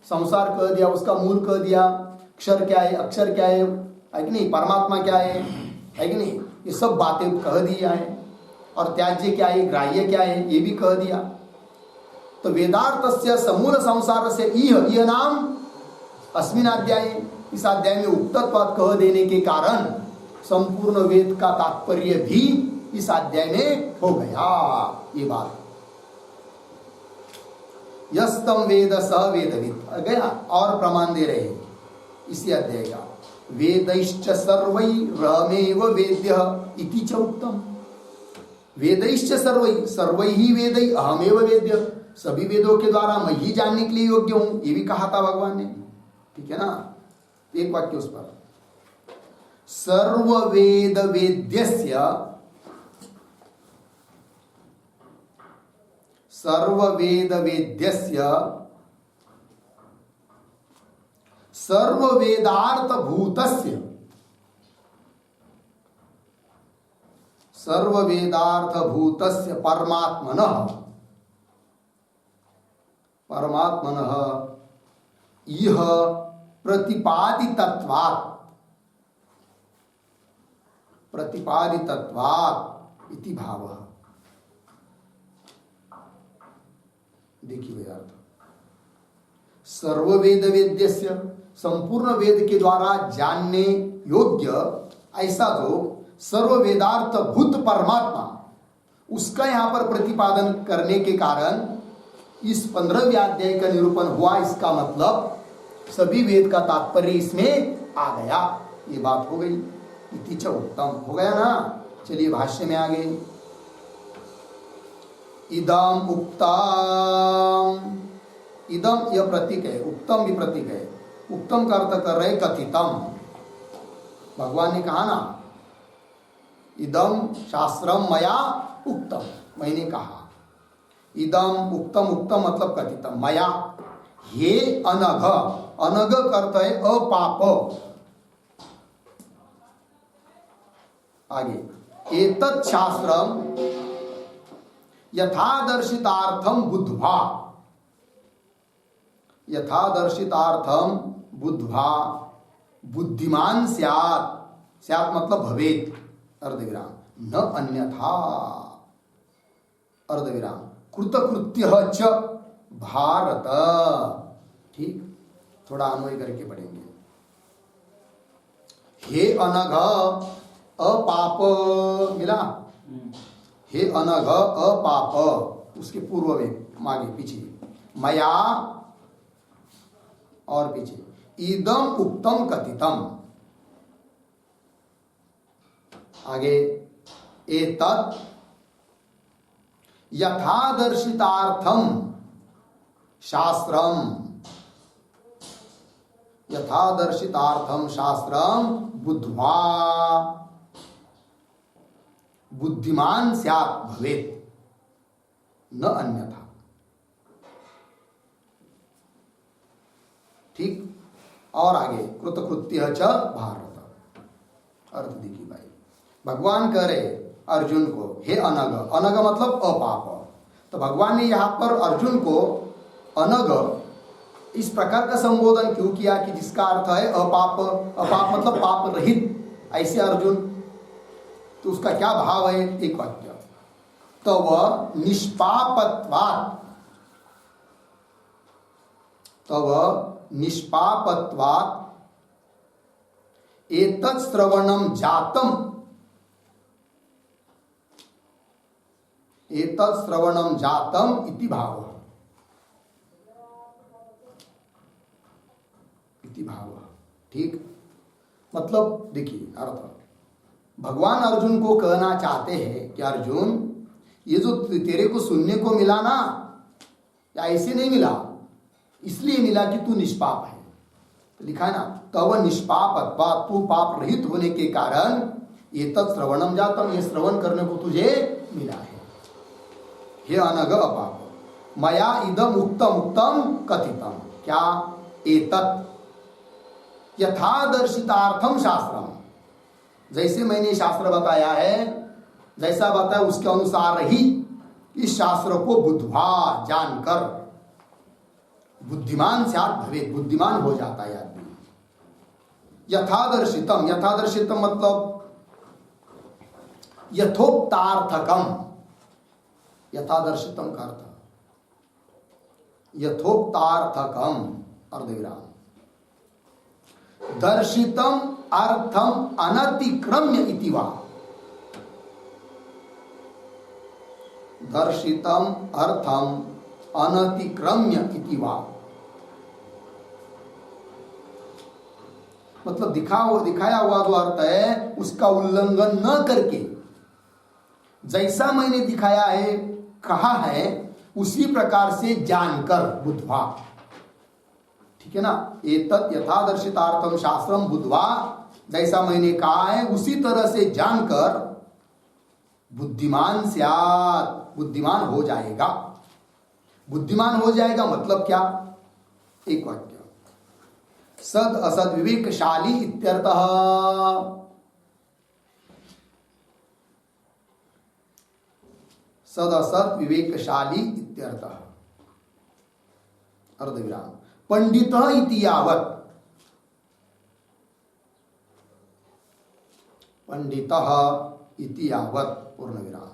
संसार कह दिया, उसका मूल कह दिया, अक्षर क्या है, अक्षर क्या है कि नहीं, परमात्मा क्या है कि नहीं, ये सब बातें कह दिया है। और त्याज्य क्या है, ग्राह्य क्या है, ये भी कह दिया। तो वेदार्थस्य समूल संसार से यह नाम अस्मिन् अध्याय, इस अध्याय में उक्तत्वात् कह देने के कारण संपूर्ण वेद का तात्पर्य भी इस अध्याय में हो गया। ये बात यस्तम वेद स वेदवित् गया। और प्रमाण दे रहे हैं इसी अध्याय का, वेदैश्च सर्वैरहमेव वेद्यः इति च उक्तम। वेदैश्च सर्वैः वेदै अहमेव वेद्यः, सभी वेदों के द्वारा मैं ही जानने के लिए योग्य हूं, ये भी कहा था भगवान ने। ठीक है ना, एक वाक्य उस पर, सर्ववेद वेद्यस्य सर्ववेद वेद्यस्य सर्ववेदार्थ भूतस्य सर्ववेदार्थ भूतस्य परमात्मनः इह प्रतिपादितत्वात् इति भावः। देखिए वेदार्थ, सर्ववेद वेद्यस्य, संपूर्ण वेद के द्वारा जानने योग्य ऐसा जो सर्व वेदार्थ भूत परमात्मा, उसका यहाँ पर प्रतिपादन करने के कारण इस 15वें अध्याय का निरूपण हुआ। इसका मतलब सभी वेद का तात्पर्य इसमें आ गया, ये बात हो गई। इति च उत्तम हो गया ना। चलिए भाष्य में आ गए। इदम उक्तम, इदम यह प्रतीक है, उत्तम भी प्रतीक है। उत्तम का अर्थ कर रहे कथितम। भगवान ने कहा ना, इदम शास्त्रम मया उक्तम, मैंने कहा। इदम उक्तम, उत्तम मतलब कथितम, मया। हे अनघ, अनघ का अर्थ है अपाप। आगे, एतत् शास्त्रम यथादर्शितार्थम बुद्ध्वा, यथादर्शितार्थम बुद्ध्वा बुद्धिमान स्यात्, स्यात् मतलब भवेत्, अर्धविराम, न अन्यथा, अर्धविराम, कृतकृत्यः च भारत। ठीक, थोड़ा अन्वय करके पढ़ेंगे। हे अनघ अपाप, मिला? हे अनघ अपाप, उसके पूर्व में, मागे पीछे, मया और पीछे, इदम उक्तम कथितम। आगे, एतत् यथादर्शितार्थम शास्त्रम, यथादर्शितार्थम शास्त्रम बुद्ध्वा बुद्धिमान स्यात् भवेत्, न अन्यथा। ठीक, और आगे, कृतकृत्य च भारत। अर्थ देखिए भाई, भगवान कह रहे अर्जुन को, हे अनघ, अनघ मतलब अपाप। तो भगवान ने यहां पर अर्जुन को अनघ इस प्रकार का संबोधन क्यों किया कि जिसका अर्थ है अपाप। अपाप मतलब पाप रहित, ऐसे अर्जुन। तो उसका क्या भाव है, एक वाक्य, तव निष्पापत्वात्, तव निष्पापत्वात् एतत् श्रवणम जातम, एतत् श्रवणम जातम इति भाव, इति भाव। ठीक, मतलब देखिए अर्थ, भगवान अर्जुन को कहना चाहते हैं कि अर्जुन, ये जो तेरे को सुनने को मिला ना, या ऐसे नहीं मिला, इसलिए मिला कि तू निष्पाप है। तो लिखा है ना, तव निष्पापत्वा, तू पाप रहित होने के कारण ये तत् श्रवणम जातम, ये श्रवण करने को तुझे मिला है। हे अनघ अपाप, मया इदम उक्तम उक्तम कथितम, क्या, एतत् यथादर्शितार्थम शास्त्रम, जैसे मैंने शास्त्र बताया है, जैसा बताया उसके अनुसार ही इस शास्त्र को बुद्ध्वा जानकर बुद्धिमान स्यात् भवेत्, बुद्धिमान हो जाता है आदमी। यथादर्शितम, यथादर्शितम मतलब यथोक्तार्थकम, यथादर्शितम का अर्थ यथोक्तार्थकम अर्धविराम, दर्शितम अर्थम अनतिक्रम्य इति वा, दर्शितम अर्थम अनतिक्रम्य इति वा, मतलब दिखाया हुआ जो अर्थ है उसका उल्लंघन न करके जैसा मैंने दिखाया है कहा है उसी प्रकार से जानकर बुद्ध्वा, ठीक है ना। एतत् यथादर्शितार्थम शास्त्रम बुद्ध्वा, जैसा मैंने कहा है उसी तरह से जानकर बुद्धिमान स्यात्, बुद्धिमान हो जाएगा। बुद्धिमान हो जाएगा मतलब क्या? एक वाक्य, सद असद विवेकशाली इत्यर्थः। सद असद विवेकशाली इत्यर्थः, अर्धविराम, पंडितः इति यावत्, पंडितः इति यावत् पूर्णविराम,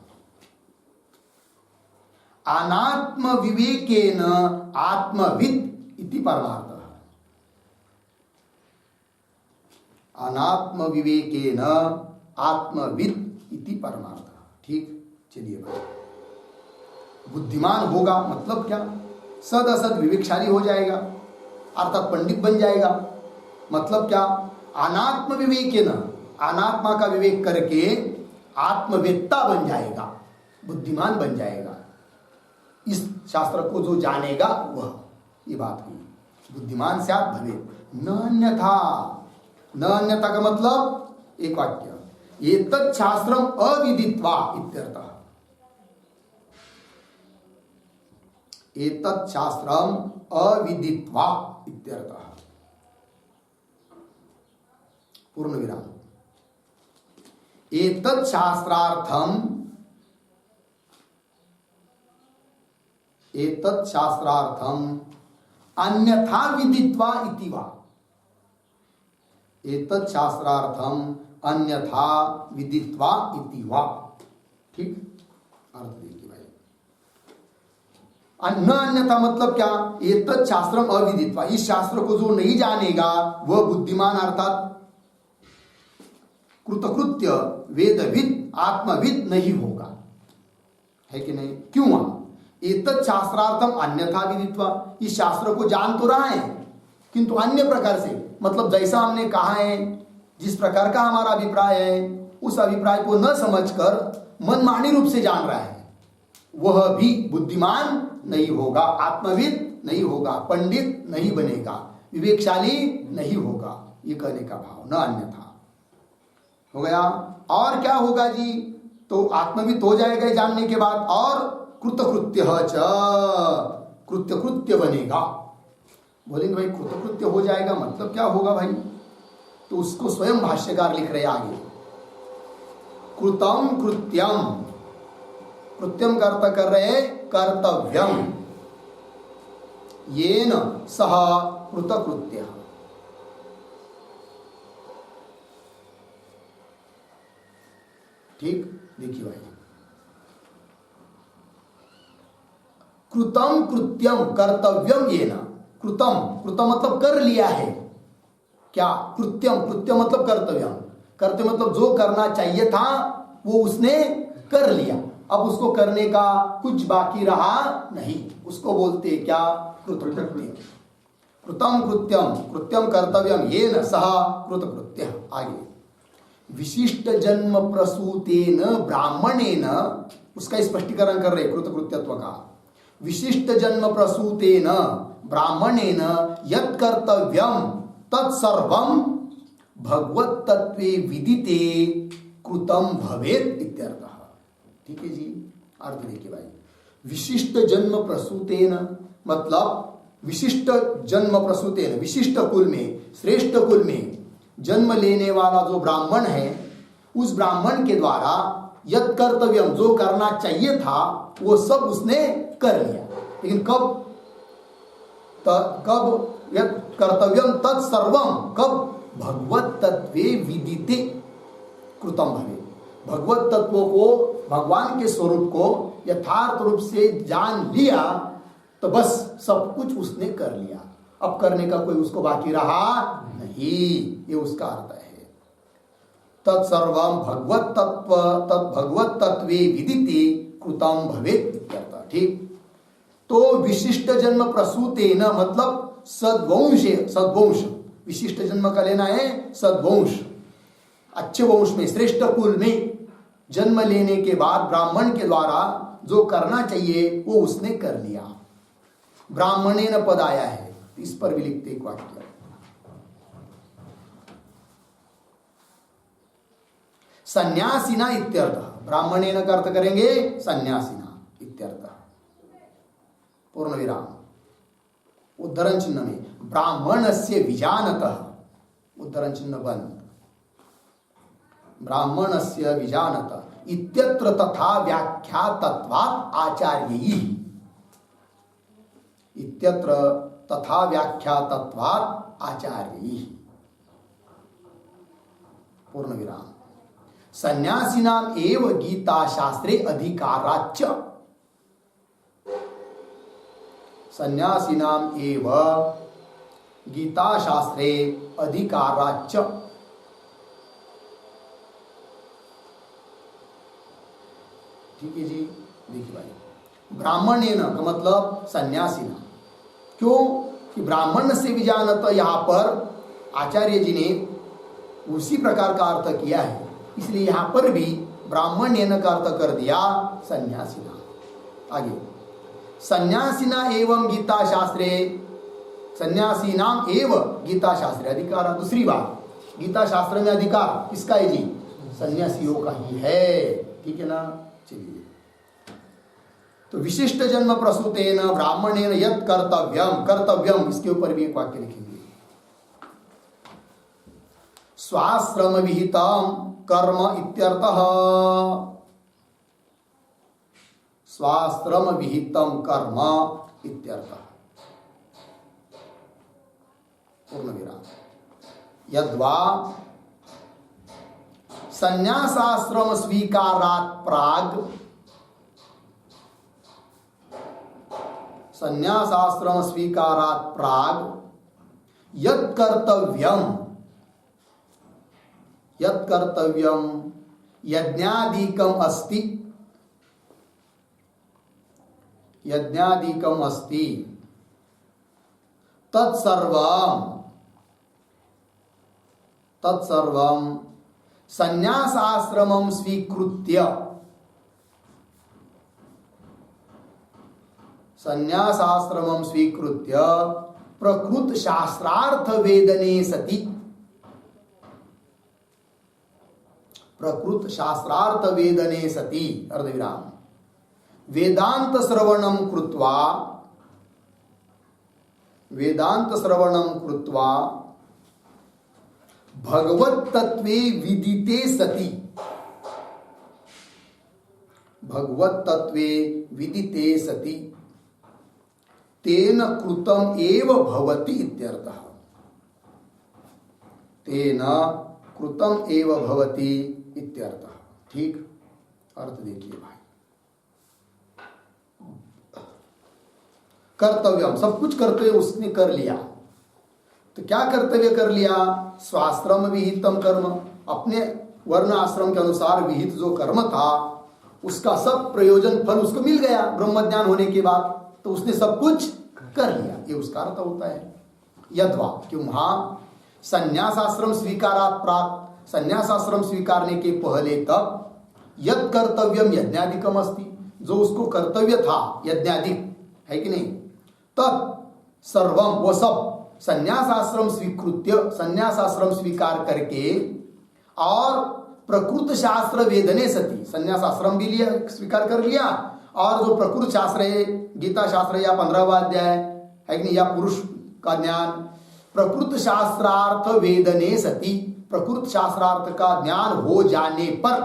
अनात्म विवेकेन आत्मवित् इति परमार्थः, अनात्म विवेकेन आत्मवित् इति परमार्थः। ठीक, चलिए भाई, बुद्धिमान होगा मतलब क्या? सद असद विवेकशाली हो जाएगा अर्थात पंडित बन जाएगा। मतलब क्या? अनात्म विवेकेन, अनात्मा का विवेक करके आत्मवेत्ता बन जाएगा, बुद्धिमान बन जाएगा। इस शास्त्र को जो जानेगा वह, ये बात हुई, बुद्धिमान स्यात् भवेत्, न अन्यथा। न अन्यथा का मतलब एक वाक्य, एतत् शास्त्रम अविदित्वा इत्यर्थः, एतत् शास्त्रम अविदित्वा इत्यर्थः, पूर्ण विराम, एतत् शास्त्रार्थम, एतत् शास्त्रार्थम अन्यथा विदित्वा इति वा, एतत् शास्त्रार्थम अन्यथा विदित्वा इति वा। ठीक, अर्थ देखिए भाई, न अन्यथा मतलब क्या? एतत् शास्त्रम अविदित्वा, इस शास्त्र को जो नहीं जानेगा वह बुद्धिमान अर्थात कृतकृत्य वेदविद आत्मविद नहीं होगा, है कि नहीं? क्यों? एतत् शास्त्रार्थम अन्यथा विदित्वा, इस शास्त्र को जान तो रहा है किंतु अन्य प्रकार से, मतलब जैसा हमने कहा है, जिस प्रकार का हमारा अभिप्राय है उस अभिप्राय को न समझकर मनमानी रूप से जान रहा है, वह भी बुद्धिमान नहीं होगा, आत्मविद नहीं होगा, पंडित नहीं बनेगा, विवेकशाली नहीं होगा। ये कहने का भाव, न अन्यथा हो गया। और क्या होगा जी? तो आत्मविद हो जाएगा जानने के बाद, और कृतकृत्य च, कृत्य बनेगा। बोलेंगे भाई कृतकृत्य हो जाएगा मतलब क्या होगा भाई? तो उसको स्वयं भाष्यकार लिख रहे आगे, कृतम कृत्यम, कृत्यम का अर्थ कर रहे कर्तव्यम, येन सह कृतकृत्य। ठीक, देखिए भाई, कृतम कृत्यम कर्तव्यम येन, कृतम, कृतम मतलब कर लिया है क्या? कृत्यम, कृत्यम मतलब कर्तव्यम, कर्तव्य मतलब जो करना चाहिए था वो उसने कर लिया, अब उसको करने का कुछ बाकी रहा नहीं, उसको बोलते क्या? कृतकृत्य। कृतम कृत्यम, कृत्यम कर्तव्यम येन सह कृतकृत्य। आगे, विशिष्ट जन्म प्रसूतेन ब्राह्मणेन, उसका स्पष्टीकरण कर रहे कृतकृत्यत्व का। विशिष्ट जन्म प्रसूतेन ब्राह्मणेन यत् कर्तव्यम तत्सर्वं भगवत तत्वे विदिते कृतम भवेत् इत्यर्थः। ठीक है जी, अर्थ देखिए भाई, विशिष्ट जन्म प्रसूतेन मतलब विशिष्ट जन्म प्रसूतेन, विशिष्ट कुल में, श्रेष्ठ कुल में जन्म लेने वाला जो ब्राह्मण है, उस ब्राह्मण के द्वारा यद कर्तव्यम, जो करना चाहिए था वो सब उसने कर लिया। लेकिन कब यद कर्तव्यम तत्सर्वम, कब? भगवत तत्वे विदिते कृतम भवे, भगवत तत्वों को, भगवान के स्वरूप को यथार्थ रूप से जान लिया तो बस सब कुछ उसने कर लिया। अब करने का कोई उसको बाकी रहा नहीं, ये उसका अर्थ है। तत्सर्वम भगवत तत्व भगवत तत्वे विदिते कृतम भवेत् इत्यर्थ। ठीक, तो विशिष्ट जन्म प्रसूतेन मतलब सद्वंश, विशिष्ट जन्म का लेना है सद्वंश, अच्छे वंश में, श्रेष्ठ कुल में जन्म लेने के बाद ब्राह्मण के द्वारा जो करना चाहिए वो उसने कर लिया। ब्राह्मणेन पद आया है, इस पर भी लिखते एक वाक्य, सन्यासीना इत्यर्थ। ब्राह्मणेन का अर्थ करेंगे सन्यासीना इत्यर्थ, पूर्ण विराम, उद्धरण चिन्ह में ब्राह्मणस्य विजानतः, उद्धरण चिन्ह बंद, ब्राह्मणस्य विजानतः इत्यत्र तथा व्याख्यातत्वात् आचार्यैः, इत्यत्र तथा व्याख्यातत्वात् आचार्यैः, पूर्ण विराम। सन्यासिनाम एव गीता शास्त्रे अधिकाराच्च, सन्यासिनाम एव गीता शास्त्रे अधिकाराच्च, ठीक है जी। देखिए भाई, ब्राह्मणेन का मतलब सन्यासीना, क्यों कि ब्राह्मण से भी जानत, यहां पर आचार्य जी ने उसी प्रकार का अर्थ किया है, इसलिए यहां पर भी ब्राह्मणेन का अर्थ कर दिया सन्यासीना। आगे, सन्यासीना एवं गीता शास्त्रे, सन्यासीनाम एव गीता शास्त्रे अधिकार, दूसरी बात, गीता शास्त्र में अधिकार किसका है जी? सन्यासियों का ही है, ठीक है ना। चलिए, तो विशिष्ट जन्म प्रसूतेन ब्राह्मणेन यत् कर्तव्यम, कर्तव्यम, इसके ऊपर भी एक वाक्य लिखेंगे, स्वाश्रम विहितम कर्म इत्यर्थः, स्वाश्रम विहितम कर्म इत्यर्थः, पूर्ण विराम। यद्वा संन्यासाश्रम स्वीकारात् प्राग, संन्यासाश्रम स्वीकारात् प्राग यत् कर्तव्यम, यत् कर्तव्यम यज्ञादिकम अस्ति, यज्ञादिकम अस्ति तत्सर्वम, तत्सर्वम संन्यासाश्रमं स्वीकृत्य, संन्यासाश्रमं स्वीकृत्य प्रकृत शास्त्रार्थ वेदने सति, प्रकृत शास्त्रार्थ वेदने सति अर्धविराम वेदांत श्रवणं कृत्वा, वेदांत श्रवणं कृत्वा भगवत तत्वे विदिते सति, भगवत तत्वे विदिते सति तेन कृतम एव भवति इत्यर्थः, तेन कृतम एव भवति इत्यर्थः। ठीक, अर्थ देखिए भाई, कर्तव्यम, सब कुछ कर्तव्य उसने कर लिया, तो क्या कर्तव्य कर लिया? स्वाश्रम विहितम कर्म, अपने वर्ण आश्रम के अनुसार विहित जो कर्म था उसका सब प्रयोजन फल उसको मिल गया ब्रह्म ज्ञान होने के बाद, तो उसने सब कुछ कर लिया, ये उसका अर्थ होता है। यद्वा, क्यों, वहां संन्यासाश्रम स्वीकारात् प्राक, संन्यासाश्रम स्वीकारने के पहले तक यद कर्तव्यम यज्ञादिकम अस्ति, जो उसको कर्तव्य था यज्ञादिक है कि नहीं, तत् सर्वम, वो सब संन्यासाश्रम स्वीकृत्य, संन्यासाश्रम स्वीकार करके और प्रकृत शास्त्र वेदने सती, संन्यासाश्रम भी लिया, स्वीकार कर लिया, और जो प्रकृत शास्त्र है गीता शास्त्र या 15वां अध्याय है कि नहीं, या पुरुष का ज्ञान, प्रकृत शास्त्रार्थ वेदने सती, प्रकृत शास्त्रार्थ का ज्ञान हो जाने पर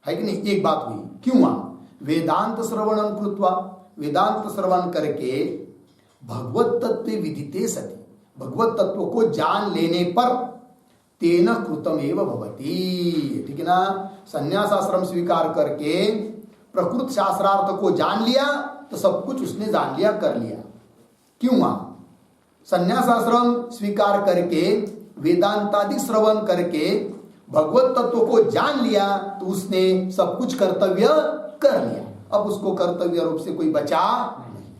है कि नहीं? एक बात हुई। क्यों? वेदांत श्रवणं कृत्वा, वेदांत श्रवण करके भगवत तत्व विदिते सति, भगवत तत्व को जान लेने पर तेन कृतमेव भवति। ठीक है ना? संन्यास आश्रम स्वीकार करके प्रकृत शास्त्रार्थ को जान लिया तो सब कुछ उसने जान लिया, कर लिया। क्यों? संन्यास आश्रम स्वीकार करके वेदांतादि श्रवण करके भगवत तत्व को जान लिया तो उसने सब कुछ कर्तव्य कर लिया। अब उसको कर्तव्य रूप से कोई बचा नहीं।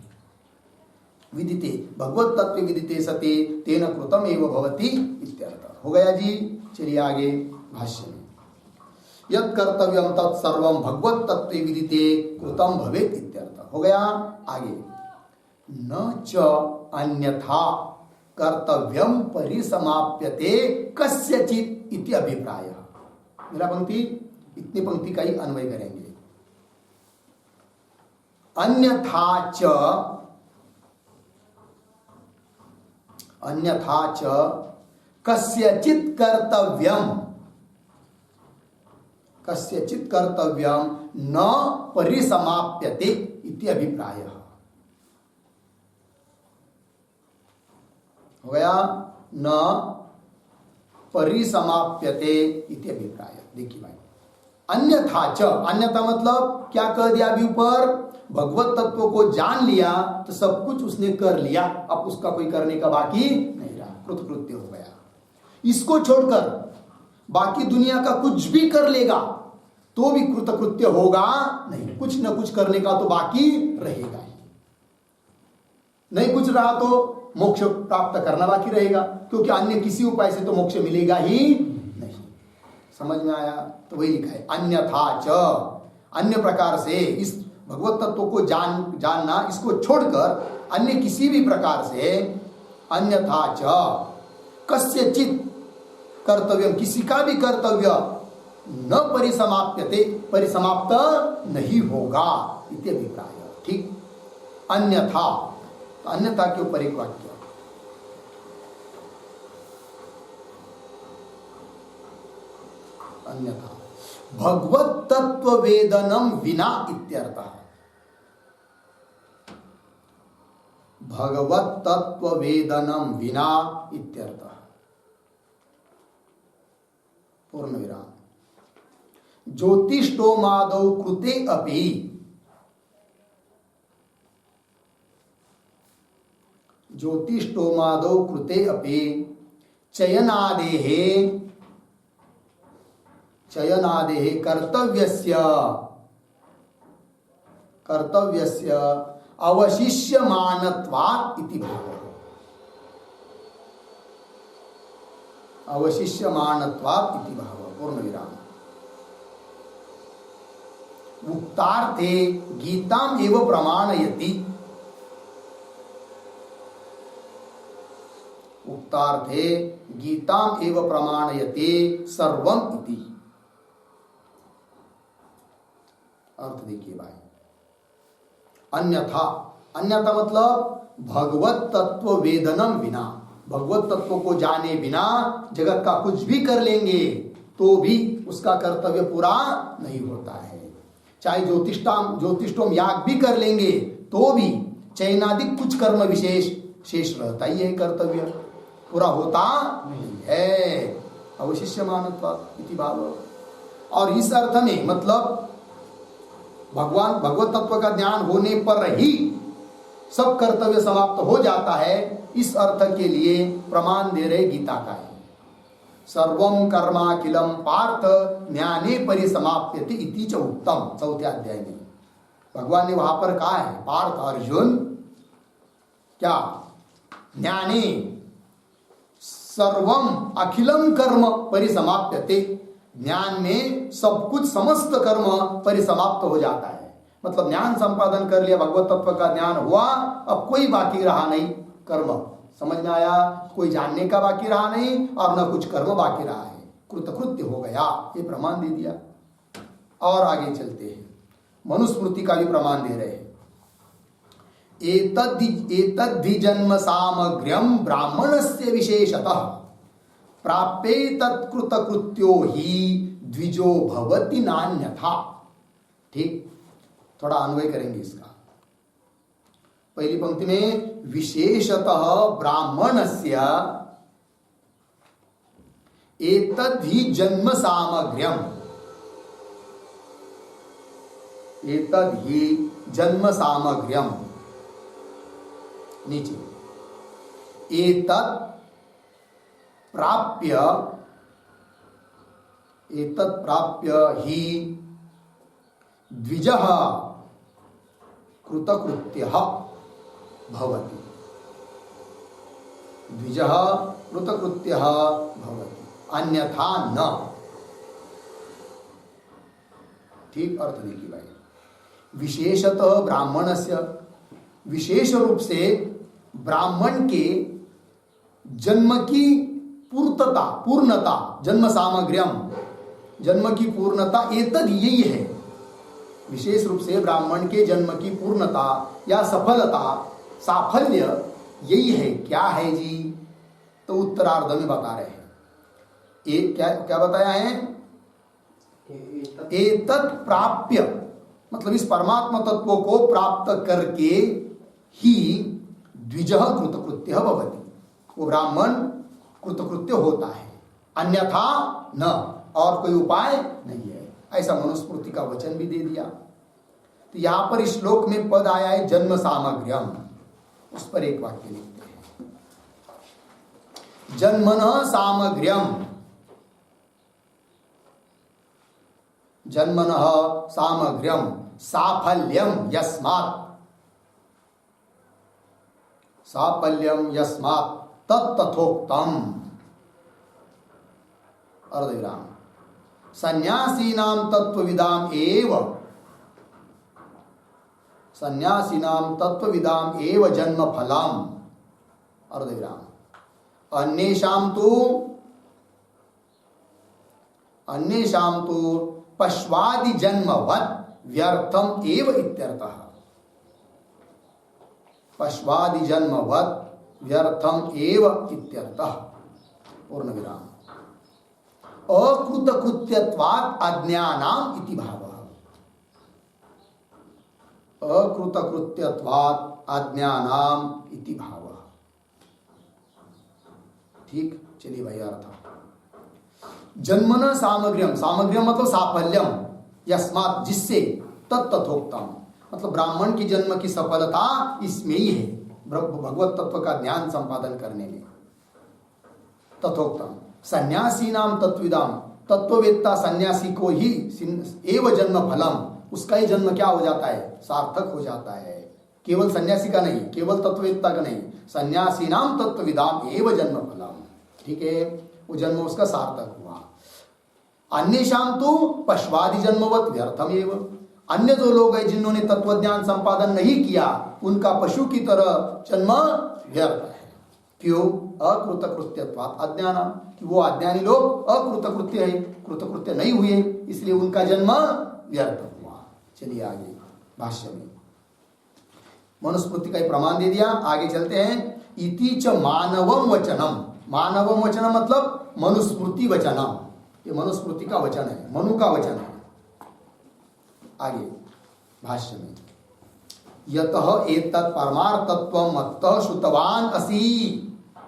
विदिते भगवत तत्व विदिते सते तेन कृतम एव भवति इत्यर्थ। हो गया जी। चलिए आगे भाष्य में, यत् कर्तव्यम तत्सर्वम भगवत तत्व विदिते कृतम भवेत् इत्यर्थ। हो गया। आगे, न च अन्यथा कर्तव्यम परिसमाप्यते कस्यचित् इति अभिप्राय। मेरा पंक्ति, इतनी पंक्ति का ही अन्वय करेंगे। अन्यथा च कस्यचित् कर्तव्यम न परिसमाप्यते इति अभिप्राय। हो गया। न परिसमाप्यते इति अभिप्राय। देखिए भाई, अन्यथा च, अन्यथा मतलब क्या कह दिया अभी ऊपर? भगवत तत्व को जान लिया तो सब कुछ उसने कर लिया, अब उसका कोई करने का बाकी नहीं रहा, कृतकृत्य हो गया। इसको छोड़कर बाकी दुनिया का कुछ भी कर लेगा तो भी कृतकृत्य होगा नहीं, कुछ न कुछ करने का तो बाकी रहेगा ही। नहीं कुछ रहा तो मोक्ष प्राप्त करना बाकी रहेगा, क्योंकि अन्य किसी उपाय से तो मोक्ष मिलेगा ही नहीं। समझ में आया? तो वही लिखा है, अन्यथा च, अन्य प्रकार से इस भगवत तत्व को जानना, इसको छोड़कर अन्य किसी भी प्रकार से, अन्यथा च कस्यचित् कर्तव्य, किसी का भी कर्तव्य न परिसमाप्यते, परिसमाप्त नहीं होगा इति अभिप्राय। ठीक। अन्यथा, अन्यथा के ऊपर एक वाक्य, अन्यथा भगवत तत्व वेदनम विना इत्यर्थः। भगवत तत्व वेदनम विना इत्यर्थः। पूर्ण विराम। ज्योतिष्टोमादौ कृते अपि, ज्योतिष्टोमादौ कृते अपि चयनादेः कर्तव्यस्य अवशिष्यमानत्वात् इति भावः। अवशिष्यमानत्वात् इति भावः। पूर्ण विराम। उक्तार्थे गीताम् एव प्रमाणयति, उक्तार्थे गीताम् एव प्रमाणयति सर्वम् इति। अर्थ देखिए भाई, अन्यथा, अन्यथा मतलब भगवत तत्व वेदनम विना, भगवत तत्व को जाने बिना जगत का कुछ भी कर लेंगे तो भी उसका कर्तव्य पूरा नहीं होता है। चाहे ज्योतिष्टोम याग भी कर लेंगे तो भी चयनादिक कुछ कर्म विशेष शेष रहता ही है, कर्तव्य पूरा होता नहीं है। अवशिष्यमानत्वात् इति भाव। और इस अर्थ में मतलब भगवत तत्व का ज्ञान होने पर ही सब कर्तव्य समाप्त हो जाता है, इस अर्थ के लिए प्रमाण दे रहे गीता का है। सर्वं कर्माखिलम पार्थ ज्ञाने परिसमाप्यते इति च उक्तम। चौथे अध्याय में भगवान ने वहां पर कहा है, पार्थ अर्जुन, क्या? ज्ञाने सर्वम अखिलम कर्म परिसमाप्यते, ज्ञान में सब कुछ समस्त कर्म परिसमाप्त हो जाता है। मतलब ज्ञान संपादन कर लिया, भगवत तत्व का ज्ञान हुआ, अब कोई बाकी रहा नहीं कर्म। समझ में आया? कोई जानने का बाकी रहा नहीं और न कुछ कर्म बाकी रहा है, कृतकृत्य हो गया, ये प्रमाण दे दिया। और आगे चलते हैं, मनुस्मृति का भी प्रमाण दे रहे हैं। एतद्धि जन्म सामग्र्यम ब्राह्मणस्य विशेषतः प्राप्ये तत्कृतकृत्यो हि द्विजो भवति नान्यथा। ठीक, थोड़ा अन्वय करेंगे इसका। पहली पंक्ति में विशेषतः ब्राह्मणस्य एतद् हि जन्म सामग्र्यम्, एतद् हि जन्म सामग्र्यम्, नीचे एतत् प्राप्य, एतत् प्राप्य हि द्विजः कृतकृत्यः भवति, द्विजः कृतकृत्यः भवति, अन्यथा न। ठीक अर्थ देखिए भाई, विशेषतः ब्राह्मणस्य, विशेष रूप से ब्राह्मण के जन्म की पूर्तता, पूर्णता, जन्म सामग्र्यम, जन्म की पूर्णता एतद यही है। विशेष रूप से ब्राह्मण के जन्म की पूर्णता या सफलता, साफल्य यही है। क्या है जी? तो उत्तरार्ध में बता रहे हैं। एक क्या क्या बताया है? एतत् प्राप्य, मतलब इस परमात्मा तत्व को प्राप्त करके ही द्विजः कृतकृत्यः भवति, वो ब्राह्मण कृतकृत्य होता है, अन्यथा न, और कोई उपाय नहीं है। ऐसा मनुस्मृति का वचन भी दे दिया। तो यहां पर इस श्लोक में पद आया है जन्म सामग्र्यम, उस पर एक वाक्य लिखते हैं। जन्मनः सामग्र्यम, जन्मनः सामग्र्यम साफल्यम यस्मात्, साफल्यम यस्मात् तत्तथोक्तम। अर्धविराम। सन्यासीनां तत्वविदाम एव, सन्यासीनां तत्वविदाम एव जन्म फलम। अर्धविराम। अन्येषां तु पश्वादि जन्मवत् व्यर्थम एव इत्यर्थः। पश्वादि जन्मवत् व्यर्थम एव इत्यर्थः। पूर्ण विराम। अकृतकृत्यत्वात् अज्ञानाम् इति भावः। अकृतकृत्यत्वात् अज्ञानाम् इति भावः। ठीक, चलिए भाई अर्थ। जन्मन सामग्र्यम, सामग्र्यम मतलब साफल्यम, यस्मात् जिससे, तत्तथोक्तम मतलब ब्राह्मण की जन्म की सफलता इसमें ही है, भगवत तत्व का ज्ञान संपादन करने में। तथोक्तम सन्यासी नाम तत्विदाम, तत्ववेत्ता सन्यासी को ही एव जन्म फलम, उसका ही जन्म क्या हो जाता है? सार्थक हो जाता है। केवल सन्यासी का नहीं, केवल तत्ववेत्ता का नहीं, सन्यासी नाम तत्वविदाम एव जन्म फलम। ठीक है, वो जन्म उसका सार्थक हुआ। अन्येषां तो पश्वादि जन्मवत व्यर्थम एव, अन्य जो लोग हैं जिन्होंने तत्वज्ञान संपादन नहीं किया, उनका पशु की तरह जन्म व्यर्थ है। क्यों? अकृतकृत्यत्वात् अज्ञानम, कि वो अज्ञानी लोग अकृतकृत्य है, कृतकृत्य नहीं हुए, इसलिए उनका जन्म व्यर्थ हुआ। चलिए आगे भाष्य में मनुस्मृति का प्रमाण दे दिया। आगे चलते हैं। इति च मानवम वचनम, मानवम वचनम मतलब मनुस्मृति वचनम, ये मनुस्मृति का वचन है, मनु का वचन है। आगे भाष्य में यतः एतत् परमार्थत्वं मत्तः श्रुतवान् असि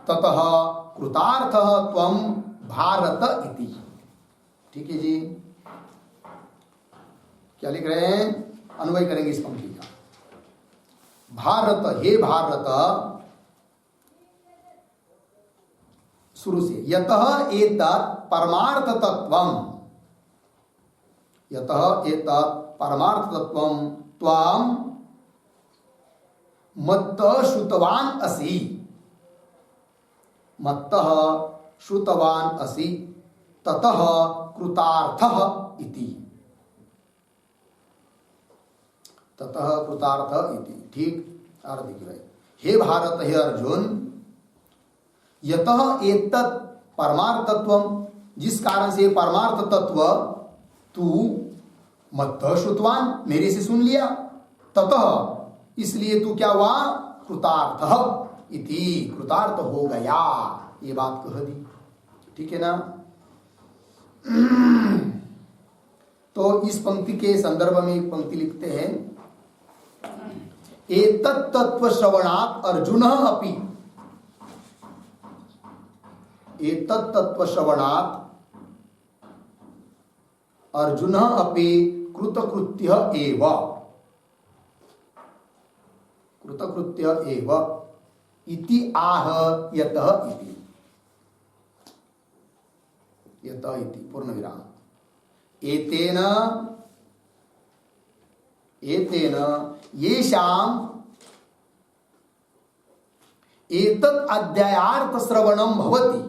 ततः कृतार्थः त्वं भारत इति। ठीक है जी, क्या लिख रहे हैं? अन्वय करेंगे इस पंक्ति का। भारत, हे भारत, शुरू से यतः एतत् परमार्थ तत्वं, यतः एतत् परमार्थ तत्वं त्वां मत्तः श्रुतवान् असि, मत्तः श्रुतवान् असि ततः कृतार्थः इति, ततः कृतार्थ इति। ठीक, अर्थ देखिए। हे भारत, हे अर्जुन, यतः एतत् परमार्थ तत्वं, जिस कारण से परमार्थ तत्व तू मत्तः श्रुतवान, मेरे से सुन लिया, ततः इसलिए तू क्या हुआ? कृतार्थः इति, कृतार्थ हो गया, ये बात कह दी। ठीक है ना? तो इस पंक्ति के संदर्भ में एक पंक्ति लिखते हैं, एतत् तत्व श्रवणात् अर्जुन अपि, एतत् तत्व श्रवणात् अर्जुन अपि कृतकृत्य एव, कृतकृत्य एव इति आह यतः इति, यतः इति पूर्ण विराम। एतेन एतेन येषाम् एतत् अध्यायार्थ श्रवणं भवति,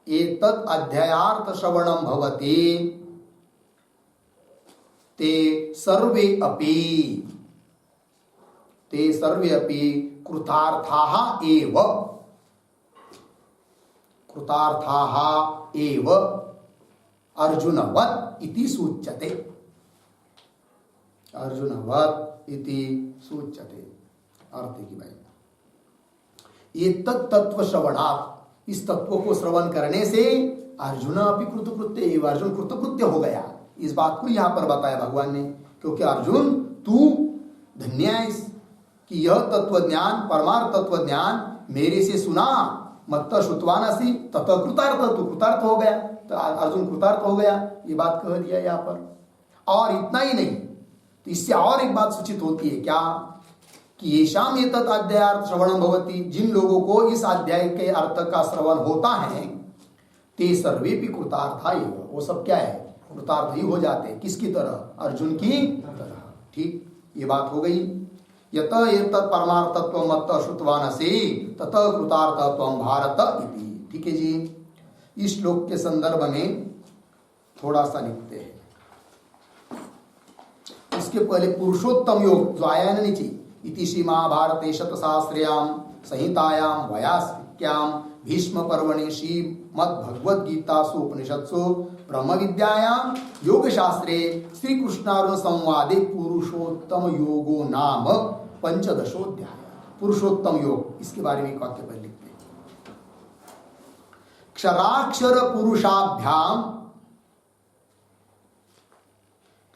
एतत् अध्यायार्थ श्रवणं भवति, ते सर्वे अपि, ते सर्वे अपि कृतार्थाः एव, कृतार्थाः एव अर्जुनवत् इति सूच्यते, अर्जुनवत् इति सूच्यते। अर्थ की भाई, ये तत्व श्रवणात्, इस तत्व को श्रवण करने से अर्जुन अपि कृतकृत्य एव, अर्जुन कृतकृत्य हो गया। इस बात को यहाँ पर बताया भगवान ने, क्योंकि अर्जुन तू धन्य है कि यह तत्व ज्ञान, परमार्थ तत्व ज्ञान मेरे से सुना, मत्त श्रुतवानसि ततः कृतार्थ, तू कृतार्थ हो गया, तो अर्जुन कृतार्थ हो गया, ये बात कह दिया यहाँ पर। और इतना ही नहीं, तो इससे और एक बात सूचित होती है क्या, कि येषाम् एतत् अध्यायार्थ श्रवणं भवति, जिन लोगों को इस अध्याय के अर्थ का श्रवण होता है, ते सर्वेपि कृतार्था एव, वो सब क्या है, कृतार्थ ही हो जाते हैं। किसकी तरह, अर्जुन की तरह। ठीक, ये बात हो गई। यत एतत् परमार्थत्वं मत्तः श्रुतवानसि ततः कृतार्थत्वं भारत इति। ठीक है जी, इस श्लोक के संदर्भ में थोड़ा सा लिखते हैं। इसके पहले पुरुषोत्तम योग जो आया है ना नीचे, इति श्री महाभारते शतसहस्रयां संहितायां वयास्यां भीष्म पर्वणि श्रीमद्भगवद्गीतासु उपनिषत्सु ब्रह्म विद्यायां योग शास्त्रे श्री कृष्णार्जुन संवादे पुरुषोत्तम योगो नाम पंचदशोध्याय। पुरुषोत्तम योग, इसके बारे में एक वाक्य पर लिखते हैं। क्षराक्षर पुरुषाभ्याम,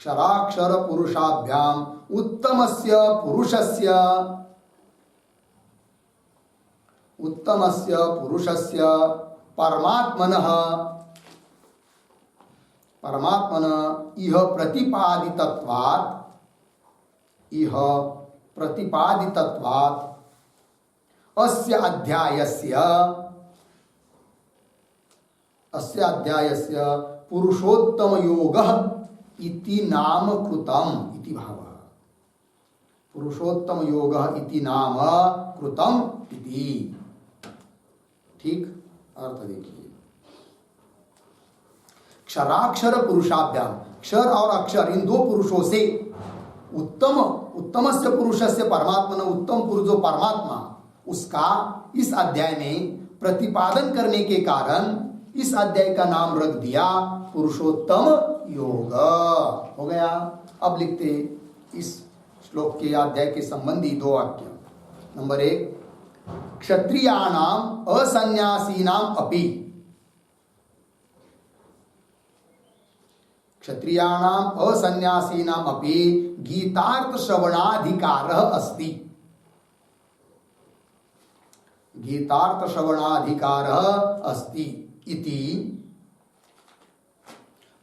क्षराक्षर पुरुषाभ्याम उत्तमस्य पुरुषस्य, उत्तमस्य पुरुषस्य परमात्मनः, परमात्मनः इह प्रतिपादितत्वात्, इह प्रतिपादितत्वात् अस्य अध्यायस्य, अस्य अध्यायस्य पुरुषोत्तम योगः इति नाम कृतम् इति भावः, पुरुषोत्तम योगः इति नाम कृतम् इति। ठीक, अर्थ देखिए। क्षराक्षर पुरुषाभ्याम, क्षर और अक्षर इन दो पुरुषों से, उत्तम, उत्तमस्य पुरुषस्य परमात्मा, उत्तम पुरुष जो परमात्मा, उसका इस अध्याय में प्रतिपादन करने के कारण इस अध्याय का नाम रख दिया पुरुषोत्तम योग। हो गया। अब लिखते इस श्लोक के अध्याय के संबंधी दो वाक्य। नंबर 1, क्षत्रियाणाम असन्यासीनाम अपि, क्षत्रियाणाम असन्यासीनाम अपि गीतार्थ श्रवणाधिकारः अस्ति, गीतार्थ श्रवणाधिकारः अस्ति इति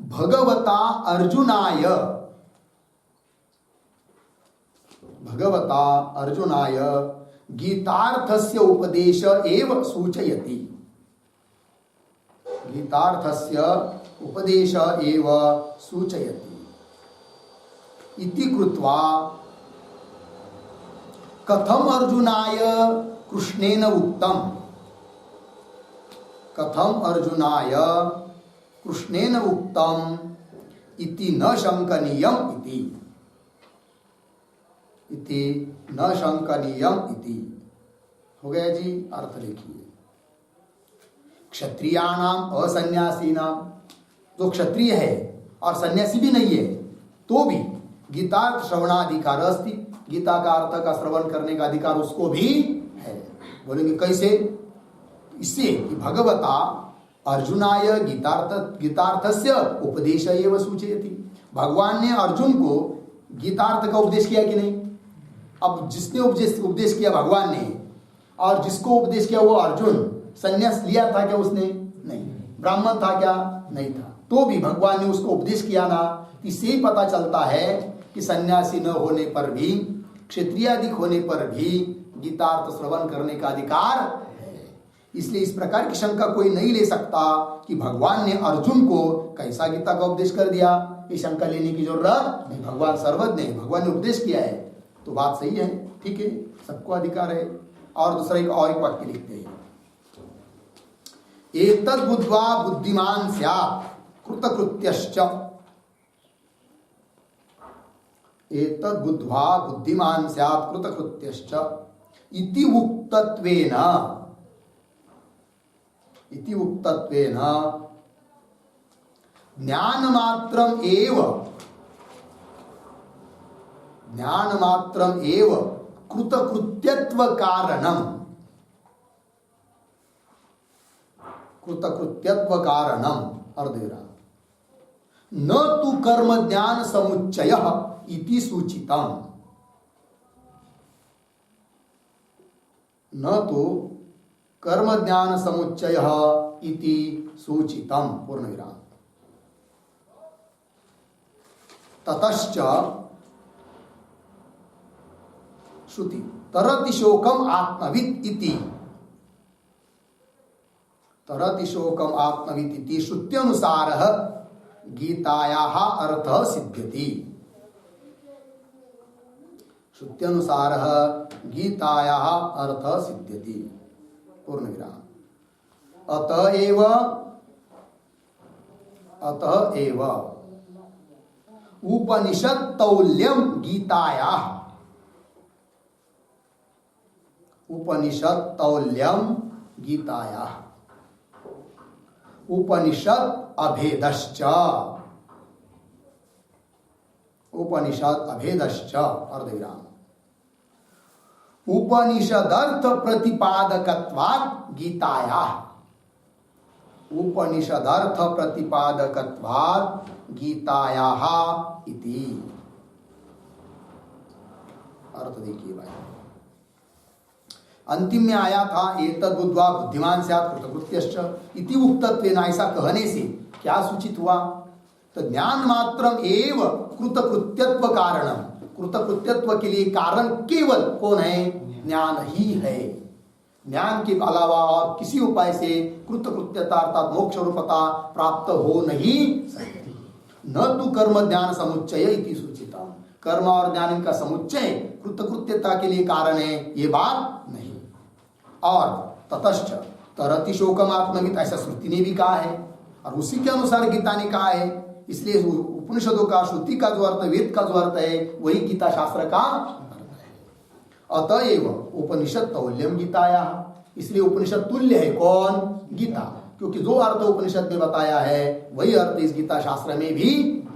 भगवता अर्जुनाय, भगवता अर्जुनाय गीतार्थस्य उपदेश एव सूचयति, गीतार्थस्य उपदेश एव सूचयति इति कृत्वा कथम अर्जुनाय कृष्णेन उक्तम, कथम अर्जुनाय कृष्णेन उक्तम इति न शंकनीयम इति, इति न शंकनीयम इति। हो गया जी। अर्थ देखिए, क्षत्रियाणाम असन्यासीनाम, जो क्षत्रिय है और सन्यासी भी नहीं है तो भी गीतार्थ श्रवणाधिकार अस्ति, गीता का अर्थ का श्रवण करने का अधिकार उसको भी है। बोलेंगे कैसे? इससे कि भगवता अर्जुनाय गीतार्थस्य उपदेश एव सूचयति। भगवान ने अर्जुन को गीतार्थ का उपदेश किया कि नहीं? अब जिसने उपदेश किया भगवान ने, और जिसको उपदेश किया वो अर्जुन, संन्यास लिया था क्या उसने? नहीं। ब्राह्मण था क्या? नहीं था। तो भी भगवान ने उसको उपदेश किया ना। इससे ही पता चलता है कि सन्यासी न होने पर भी, क्षत्रियाधिक होने पर भी गीतार्थ श्रवण करने का अधिकार है। इसलिए इस प्रकार की शंका कोई नहीं ले सकता कि भगवान ने अर्जुन को कैसा गीता का उपदेश कर दिया। ये शंका लेने की जरूरत नहीं। भगवान सर्वज्ञ है, भगवान ने उपदेश किया है तो बात सही है, ठीक है, सबको अधिकार है। और दूसरा एक वाक्य लिखते हैं, एतद् बुद्ध्वा बुद्धिमान स्यात् कृतकृत्यश्च। एतद् बुद्ध्वा बुद्धिमान स्यात् कृतकृत्यश्च इति उक्तत्वेन ज्ञानमात्रम एव कृतकृत्यत्व कारणम अर्धेरा न तु कर्म ज्ञान समुच्चयः इति सूचितम्। न तो कर्म ज्ञान समुच्चयः इति सूचितम् पूर्णविराम। ततश्च श्रुति तरति शोकम आत्मवित् इति। तरति शोकम आत्मवित् इति श्रुत्यनुसारः गीतायाः अर्थः सिद्ध्यति। श्रुत्यनुसारः गीतायाः अर्थः सिद्ध्यति पूर्णविराम। अतएव उपनिषद तौल्यम गीतायाः। उपनिषद तौल्यम गीतायाः। उपनिषद अभेदश्च। उपनिषद अभेदश्च अर्धविराम। उपनिषदर्थ प्रतिपादकत्वात् गीतायाः। उपनिषदर्थ प्रतिपादकत्वात् गीतायाः इति। अर्थ देखिए भाई, अंतिम में आया था एतद् बुद्ध्वा बुद्धिमान स्यात् कृतकृत्यश्च इति उक्तत्वेन। ऐसा कहने से क्या सूचित हुआ? तो ज्ञान मात्रम एव कृतकृत्यत्व कारणम। कृतकृत्यत्व के लिए कारण केवल कौन है? ज्ञान ही है। ज्ञान के अलावा और किसी उपाय से कृतकृत्यता अर्थात मोक्ष रूपता प्राप्त हो नहीं सकती। न तो कर्म ज्ञान समुच्चय इति सूचिता। कर्म और ज्ञान इनका समुच्चय कृतकृत्यता के लिए कारण है, ये बात नहीं। और ततश्च तरति शोकम आत्मवित्, ऐसा श्रुति ने भी कहा है और उसी के अनुसार गीता ने कहा है। इसलिए उपनिषदों का, श्रुति का जो अर्थ, वेद का जो अर्थ है, वही गीता शास्त्र का अर्थ है। अतएव उपनिषद तौल्यम गीतायाः। इसलिए उपनिषद तुल्य है कौन? गीता। क्योंकि जो अर्थ उपनिषद में बताया है वही अर्थ इस गीता शास्त्र में भी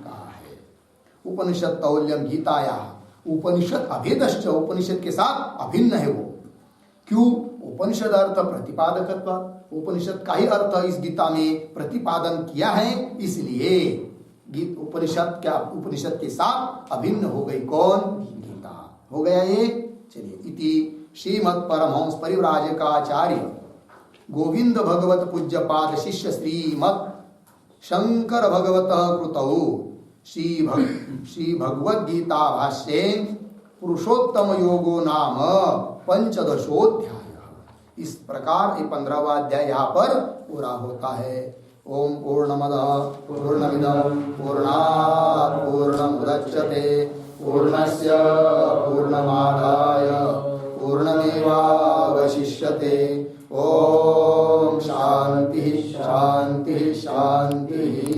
कहा है। उपनिषद तौल्यम गीतायाः। उपनिषद अभेदश्च, उपनिषद के साथ अभिन्न है वो। क्यों? उपनिषद अर्थ प्रतिपादकत्व, उपनिषद का ही अर्थ इस गीता में प्रतिपादन किया है, इसलिए उपनिषद के साथ अभिन्न हो गई कौन? गीता हो गया ये। चलिए, इति श्रीमद् परमहंस परिव्राजकाचार्य गोविंद भगवत पूज्यपाद शिष्य श्रीमद् शंकर भगवत कृतौ श्री भगवद गीता भाष्ये पुरुषोत्तम योगो नाम पंचदशोध्याय। इस प्रकार ये 15वां अध्याय यहाँ पर पूरा होता है। ओम पूर्णमदः पूर्णमिदं पूर्णात् पूर्णमुदच्यते पूर्णस्य